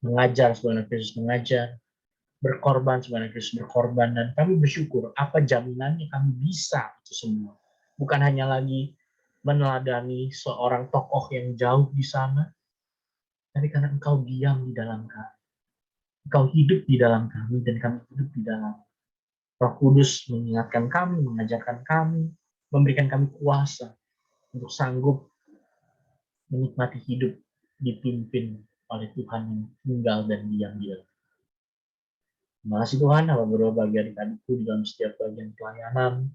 mengajar sebagaimana Kristus mengajar, berkorban sebagaimana Kristus berkorban, dan kami bersyukur apa jaminannya kami bisa itu semua. Bukan hanya lagi meneladani seorang tokoh yang jauh di sana, tapi karena Engkau diam di dalam kami. Engkau hidup di dalam kami dan kami hidup di dalam. Roh Kudus mengingatkan kami, mengajarkan kami, memberikan kami kuasa untuk sanggup menikmati hidup dipimpin oleh Tuhan yang tinggal dan diam di dalam. Terima kasih Tuhan, hamba berdoa bagi adik-adikku di dalam setiap bagian pelayanan.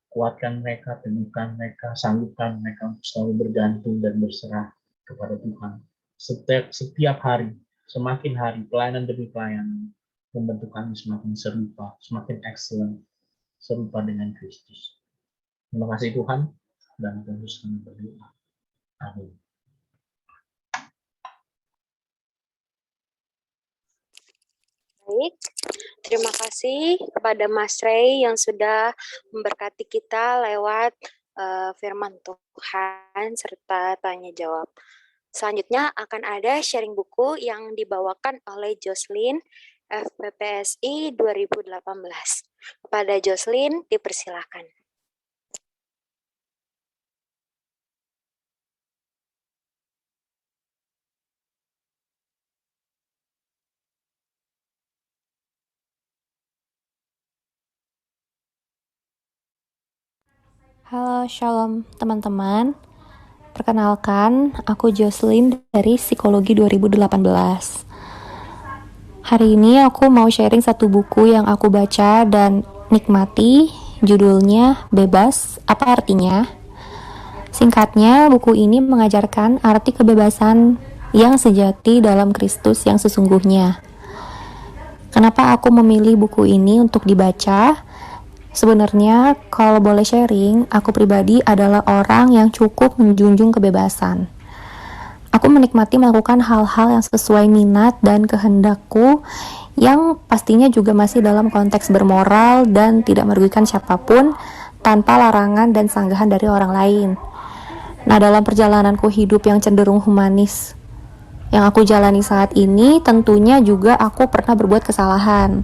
Kuatkan mereka, temukan mereka, sanggupkan mereka untuk selalu bergantung dan berserah kepada Tuhan. Setiap hari, semakin hari, pelayanan demi pelayanan, membentuk kami semakin serupa, semakin excellent, serupa dengan Kristus. Terima kasih Tuhan, dan terus kami berdoa. Amin. Baik, terima kasih kepada Mas Rey yang sudah memberkati kita lewat firman Tuhan serta tanya jawab. Selanjutnya akan ada sharing buku yang dibawakan oleh Jocelyn FPPSI 2018. Kepada Jocelyn dipersilakan. Halo, shalom teman-teman. Perkenalkan, aku Jocelyn dari Psikologi 2018. Hari ini aku mau sharing satu buku yang aku baca dan nikmati, judulnya Bebas, Apa Artinya? Singkatnya, buku ini mengajarkan arti kebebasan yang sejati dalam Kristus yang sesungguhnya. Kenapa aku memilih buku ini untuk dibaca? Sebenarnya, kalau boleh sharing, aku pribadi adalah orang yang cukup menjunjung kebebasan. Aku menikmati melakukan hal-hal yang sesuai minat dan kehendakku, yang pastinya juga masih dalam konteks bermoral dan tidak merugikan siapapun, tanpa larangan dan sanggahan dari orang lain. Nah, dalam perjalananku hidup yang cenderung humanis, yang aku jalani saat ini, tentunya juga aku pernah berbuat kesalahan.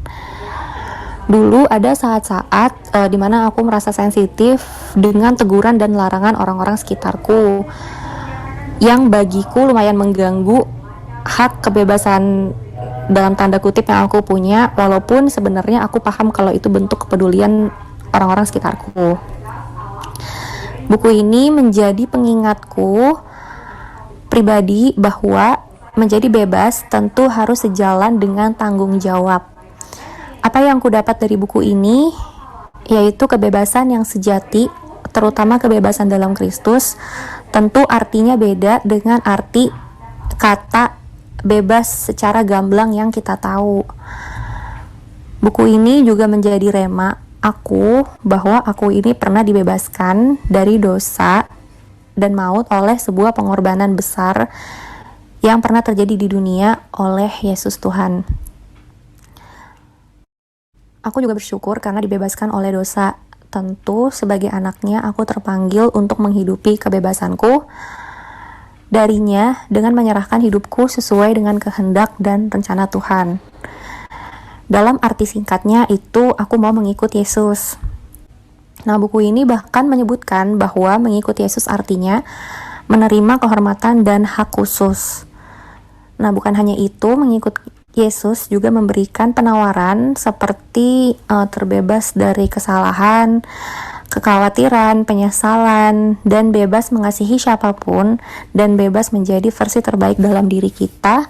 Dulu ada saat-saat di mana aku merasa sensitif dengan teguran dan larangan orang-orang sekitarku yang bagiku lumayan mengganggu hak kebebasan dalam tanda kutip yang aku punya, walaupun sebenarnya aku paham kalau itu bentuk kepedulian orang-orang sekitarku. Buku ini menjadi pengingatku pribadi bahwa menjadi bebas tentu harus sejalan dengan tanggung jawab. Apa yang ku dapat dari buku ini, yaitu kebebasan yang sejati, terutama kebebasan dalam Kristus, tentu artinya beda dengan arti kata bebas secara gamblang yang kita tahu. Buku ini juga menjadi rema aku bahwa aku ini pernah dibebaskan dari dosa dan maut oleh sebuah pengorbanan besar yang pernah terjadi di dunia oleh Yesus Tuhan. Aku juga bersyukur karena dibebaskan oleh dosa. Tentu sebagai anaknya aku terpanggil untuk menghidupi kebebasanku darinya dengan menyerahkan hidupku sesuai dengan kehendak dan rencana Tuhan. Dalam arti singkatnya itu aku mau mengikut Yesus. Nah, buku ini bahkan menyebutkan bahwa mengikut Yesus artinya menerima kehormatan dan hak khusus. Nah, bukan hanya itu, mengikut Yesus juga memberikan penawaran seperti terbebas dari kesalahan, kekhawatiran, penyesalan, dan bebas mengasihi siapapun, dan bebas menjadi versi terbaik dalam diri kita,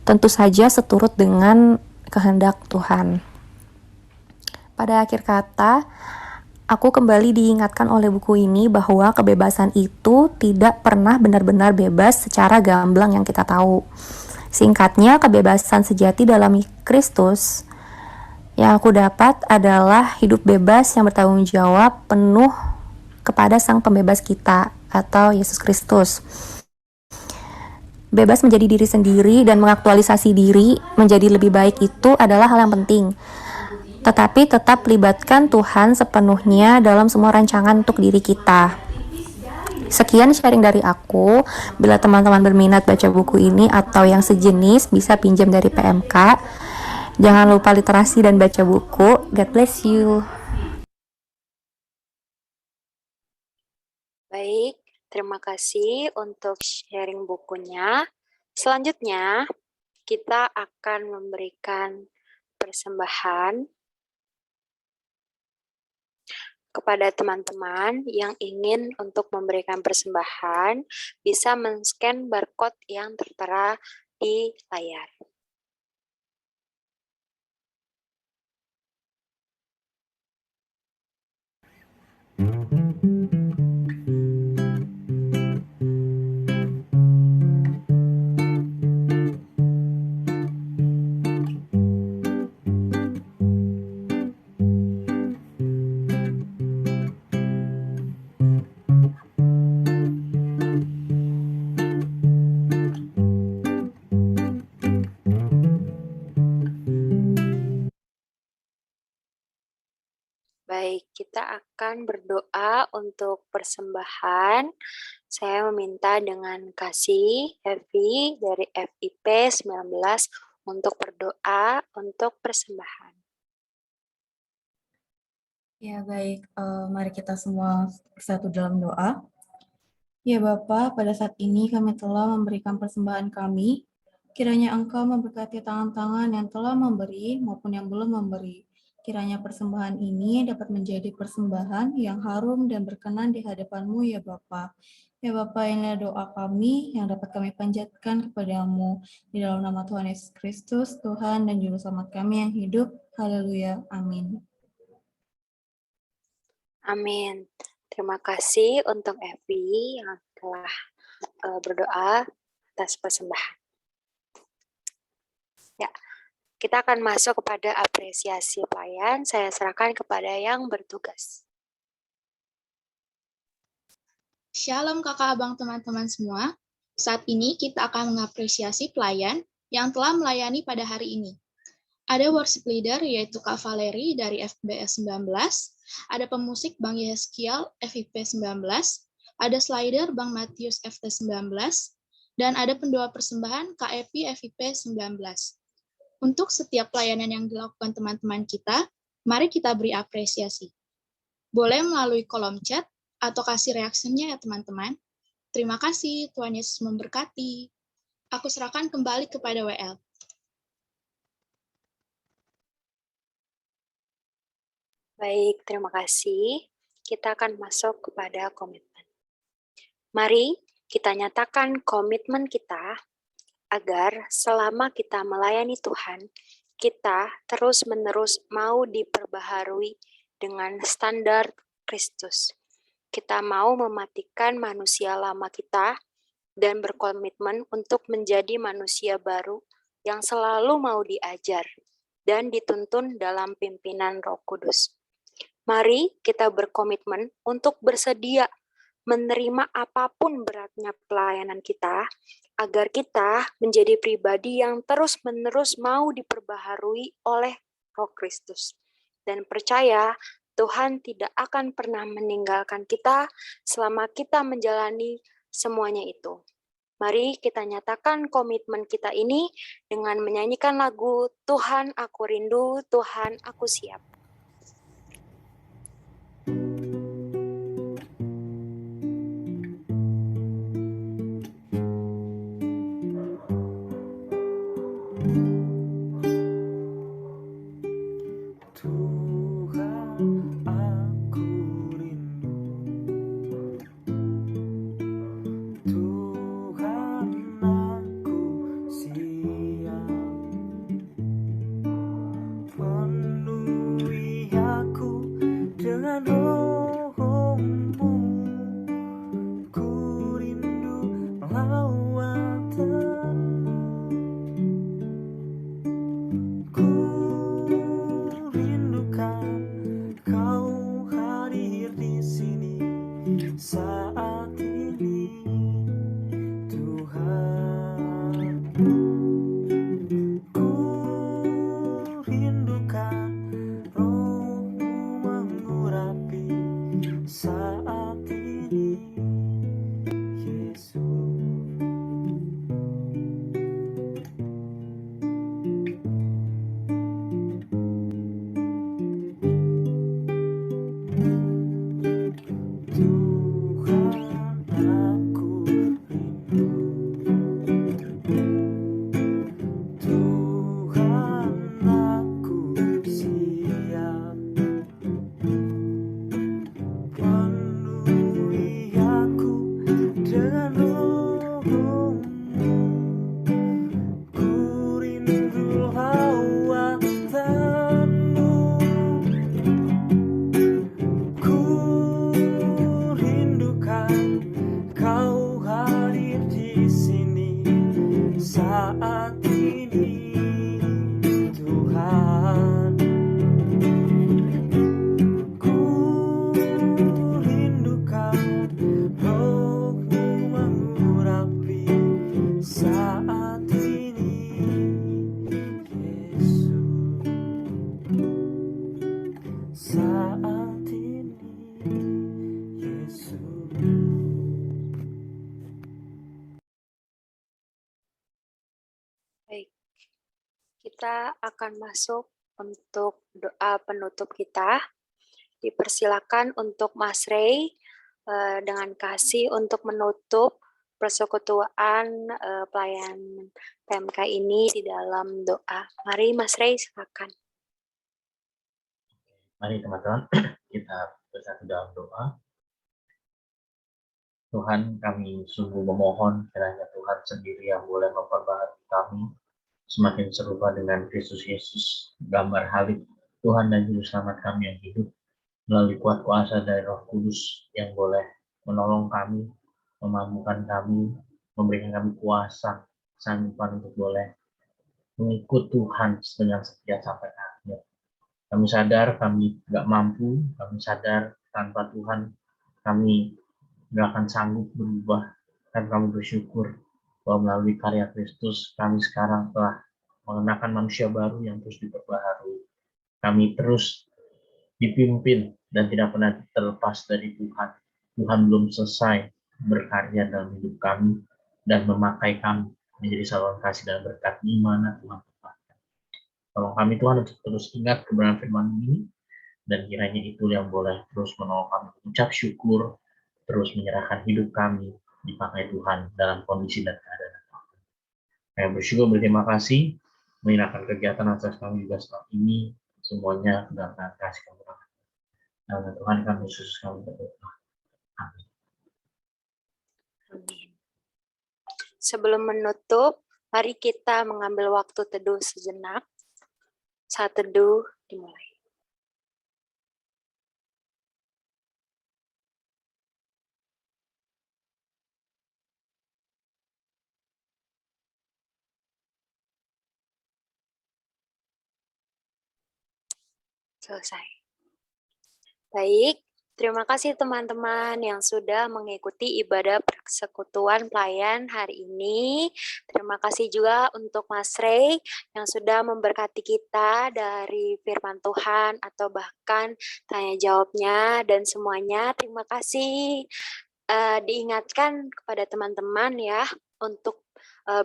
tentu saja seturut dengan kehendak Tuhan. Pada akhir kata, aku kembali diingatkan oleh buku ini bahwa kebebasan itu tidak pernah benar-benar bebas secara gamblang yang kita tahu. Singkatnya, kebebasan sejati dalam Kristus yang aku dapat adalah hidup bebas yang bertanggung jawab penuh kepada Sang Pembebas kita atau Yesus Kristus. Bebas menjadi diri sendiri dan mengaktualisasi diri menjadi lebih baik itu adalah hal yang penting. Tetapi tetap libatkan Tuhan sepenuhnya dalam semua rancangan untuk diri kita. Sekian sharing dari aku. Bila teman-teman berminat baca buku ini atau yang sejenis, bisa pinjam dari PMK. Jangan lupa literasi dan baca buku. God bless you. Baik, terima kasih untuk sharing bukunya. Selanjutnya, kita akan memberikan persembahan kepada teman-teman yang ingin untuk memberikan persembahan, bisa men-scan barcode yang tertera di layar. Baik, kita akan berdoa untuk persembahan. Saya meminta dengan kasih Evi dari FIP 19 untuk berdoa untuk persembahan. Ya baik, mari kita semua bersatu dalam doa. Ya Bapa, pada saat ini kami telah memberikan persembahan kami. Kiranya Engkau memberkati tangan-tangan yang telah memberi maupun yang belum memberi. Kiranya persembahan ini dapat menjadi persembahan yang harum dan berkenan di hadapan-Mu ya Bapa. Ya Bapa, inilah doa kami yang dapat kami panjatkan kepadamu. Di dalam nama Tuhan Yesus Kristus, Tuhan dan Juru Selamat kami yang hidup. Haleluya. Amin. Amin. Terima kasih untuk Evi yang telah berdoa atas persembahan. Ya, kita akan masuk kepada apresiasi pelayan. Saya serahkan kepada yang bertugas. Shalom kakak abang teman-teman semua. Saat ini kita akan mengapresiasi pelayan yang telah melayani pada hari ini. Ada worship leader yaitu Kak Valeri dari FBS 19, ada pemusik Bang Yeskiel FIP 19, ada slider Bang Matius FT 19, dan ada pendoa persembahan Kak Epi FIP 19. Untuk setiap pelayanan yang dilakukan teman-teman kita, mari kita beri apresiasi. Boleh melalui kolom chat atau kasih reaksinya ya teman-teman. Terima kasih, Tuhan Yesus memberkati. Aku serahkan kembali kepada WL. Baik, terima kasih. Kita akan masuk kepada komitmen. Mari kita nyatakan komitmen kita agar selama kita melayani Tuhan, kita terus-menerus mau diperbaharui dengan standar Kristus. Kita mau mematikan manusia lama kita dan berkomitmen untuk menjadi manusia baru yang selalu mau diajar dan dituntun dalam pimpinan Roh Kudus. Mari kita berkomitmen untuk bersedia menerima apapun beratnya pelayanan kita, agar kita menjadi pribadi yang terus-menerus mau diperbaharui oleh Roh Kristus. Dan percaya Tuhan tidak akan pernah meninggalkan kita selama kita menjalani semuanya itu. Mari kita nyatakan komitmen kita ini dengan menyanyikan lagu Tuhan Aku Rindu, Tuhan Aku Siap. Tuhan, aku rindu. Tuhan, aku siap. Penuhi aku dengan roh-Mu. Ku rindu lawatan-Mu. Ku rindu kita akan masuk untuk doa penutup kita. Dipersilakan untuk Mas Rey dengan kasih untuk menutup persekutuan pelayan PMK ini di dalam doa. Mari Mas Rey, silakan. Mari teman-teman, kita bersatu dalam doa. Tuhan, kami sungguh memohon kiranya Tuhan sendiri yang boleh memperbaharui kami semakin serupa dengan Kristus Yesus, gambar halid Tuhan dan Juru Selamat kami yang hidup, melalui kuat kuasa dari Roh Kudus yang boleh menolong kami, memampukan kami, memberikan kami kuasa, sanggupan untuk boleh mengikut Tuhan dengan setia sampai akhir. Kami sadar kami tidak mampu, kami sadar tanpa Tuhan kami tidak akan sanggup berubah, dan kami bersyukur bahwa melalui karya Kristus kami sekarang telah mengenakan manusia baru yang terus diperbaharui. Kami terus dipimpin dan tidak pernah terlepas dari Tuhan. Tuhan belum selesai berkarya dalam hidup kami dan memakai kami menjadi saluran kasih dan berkat di mana Tuhan tempatkan. Tolong kami Tuhan untuk terus ingat kebenaran firman ini, dan kiranya itu yang boleh terus menolong kami mengucap syukur, terus menyerahkan hidup kami dipakai Tuhan dalam kondisi dan keadaan apapun. Kami bersyukur, berterima kasih, menyerahkan kegiatan atas kami juga setelah ini, semuanya dalam kasih kamu. Nama Tuhan kami Yesus kami berdoa. Amin. Amin. Sebelum menutup, mari kita mengambil waktu teduh sejenak. Saat teduh dimulai. Selesai. Baik, terima kasih teman-teman yang sudah mengikuti ibadah persekutuan pelayan hari ini. Terima kasih juga untuk Mas Rey yang sudah memberkati kita dari firman Tuhan atau bahkan tanya jawabnya dan semuanya. Terima kasih. Diingatkan kepada teman-teman ya untuk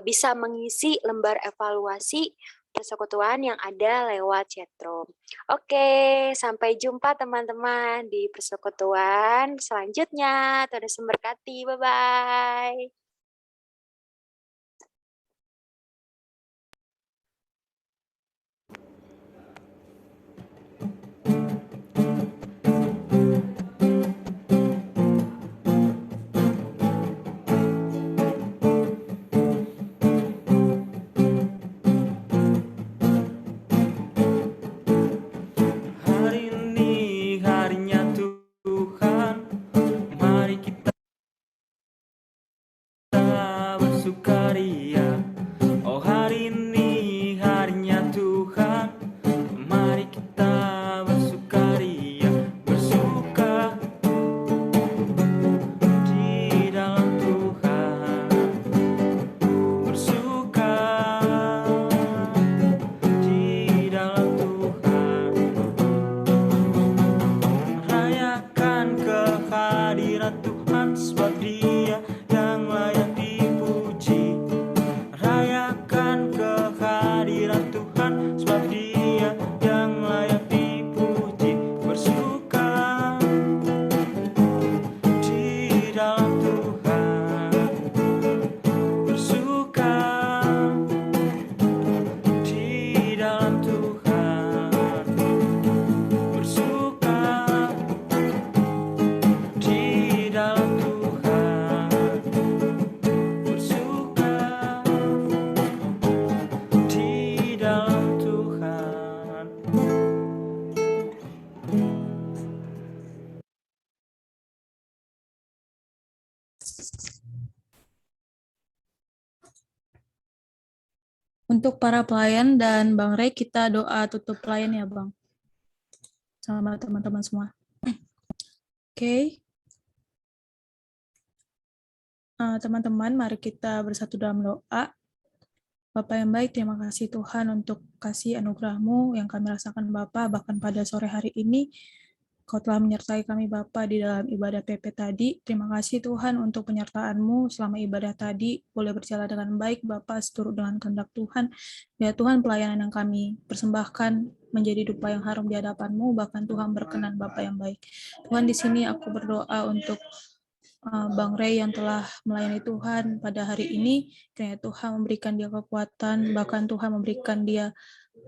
bisa mengisi lembar evaluasi persekutuan yang ada lewat chatroom. Oke, sampai jumpa teman-teman di persekutuan selanjutnya. Tuhan Yesus memberkati. Bye-bye. Hari ini harinya Tuhan, mari kita bersukaria. Oh, hari ini harinya Tuhan, mari kita bersukaria, bersuka di dalam Tuhan, bersuka di dalam Tuhan. Rayakan kehadiran Tuhan sebab Dia yang layak dipuji. Rayakan kehadiran Tuhan sebab Dia yang layak dipuji. Bersuka di dalam Tuhan, bersuka di dalam Tuhan, bersuka di dalam Tuhan, bersuka di dalam Tuhan. Untuk para pelayan dan Bang Rey, kita doa tutup pelayan ya Bang. Sama teman-teman semua. Oke. Teman-teman, mari kita bersatu dalam doa. Bapa yang baik, terima kasih Tuhan untuk kasih anugerah-Mu yang kami rasakan Bapa, bahkan pada sore hari ini Kau telah menyertai kami Bapa di dalam ibadah PP tadi. Terima kasih Tuhan untuk penyertaan-Mu selama ibadah tadi boleh berjalan dengan baik Bapa seturut dengan kehendak Tuhan. Ya Tuhan, pelayanan yang kami persembahkan menjadi dupa yang harum di hadapan-Mu, bahkan Tuhan berkenan Bapa yang baik. Tuhan, di sini aku berdoa untuk Bang Ray yang telah melayani Tuhan pada hari ini. Kiranya Tuhan memberikan dia kekuatan, bahkan Tuhan memberikan dia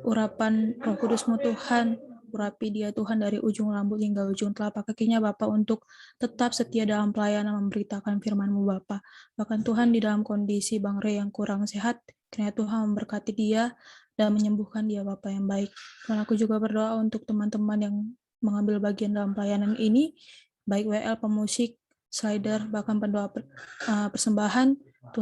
urapan Roh Kudus-Mu Tuhan. Urapi dia Tuhan dari ujung rambut hingga ujung telapak kakinya Bapa untuk tetap setia dalam pelayanan memberitakan firman-Mu Bapa. Bahkan Tuhan di dalam kondisi Bang Ray yang kurang sehat, kiranya Tuhan memberkati dia dan menyembuhkan dia Bapa yang baik. Dan aku juga berdoa untuk teman-teman yang mengambil bagian dalam pelayanan ini, baik WL, pemusik, slider, bahkan pendoa persembahan. Tuhan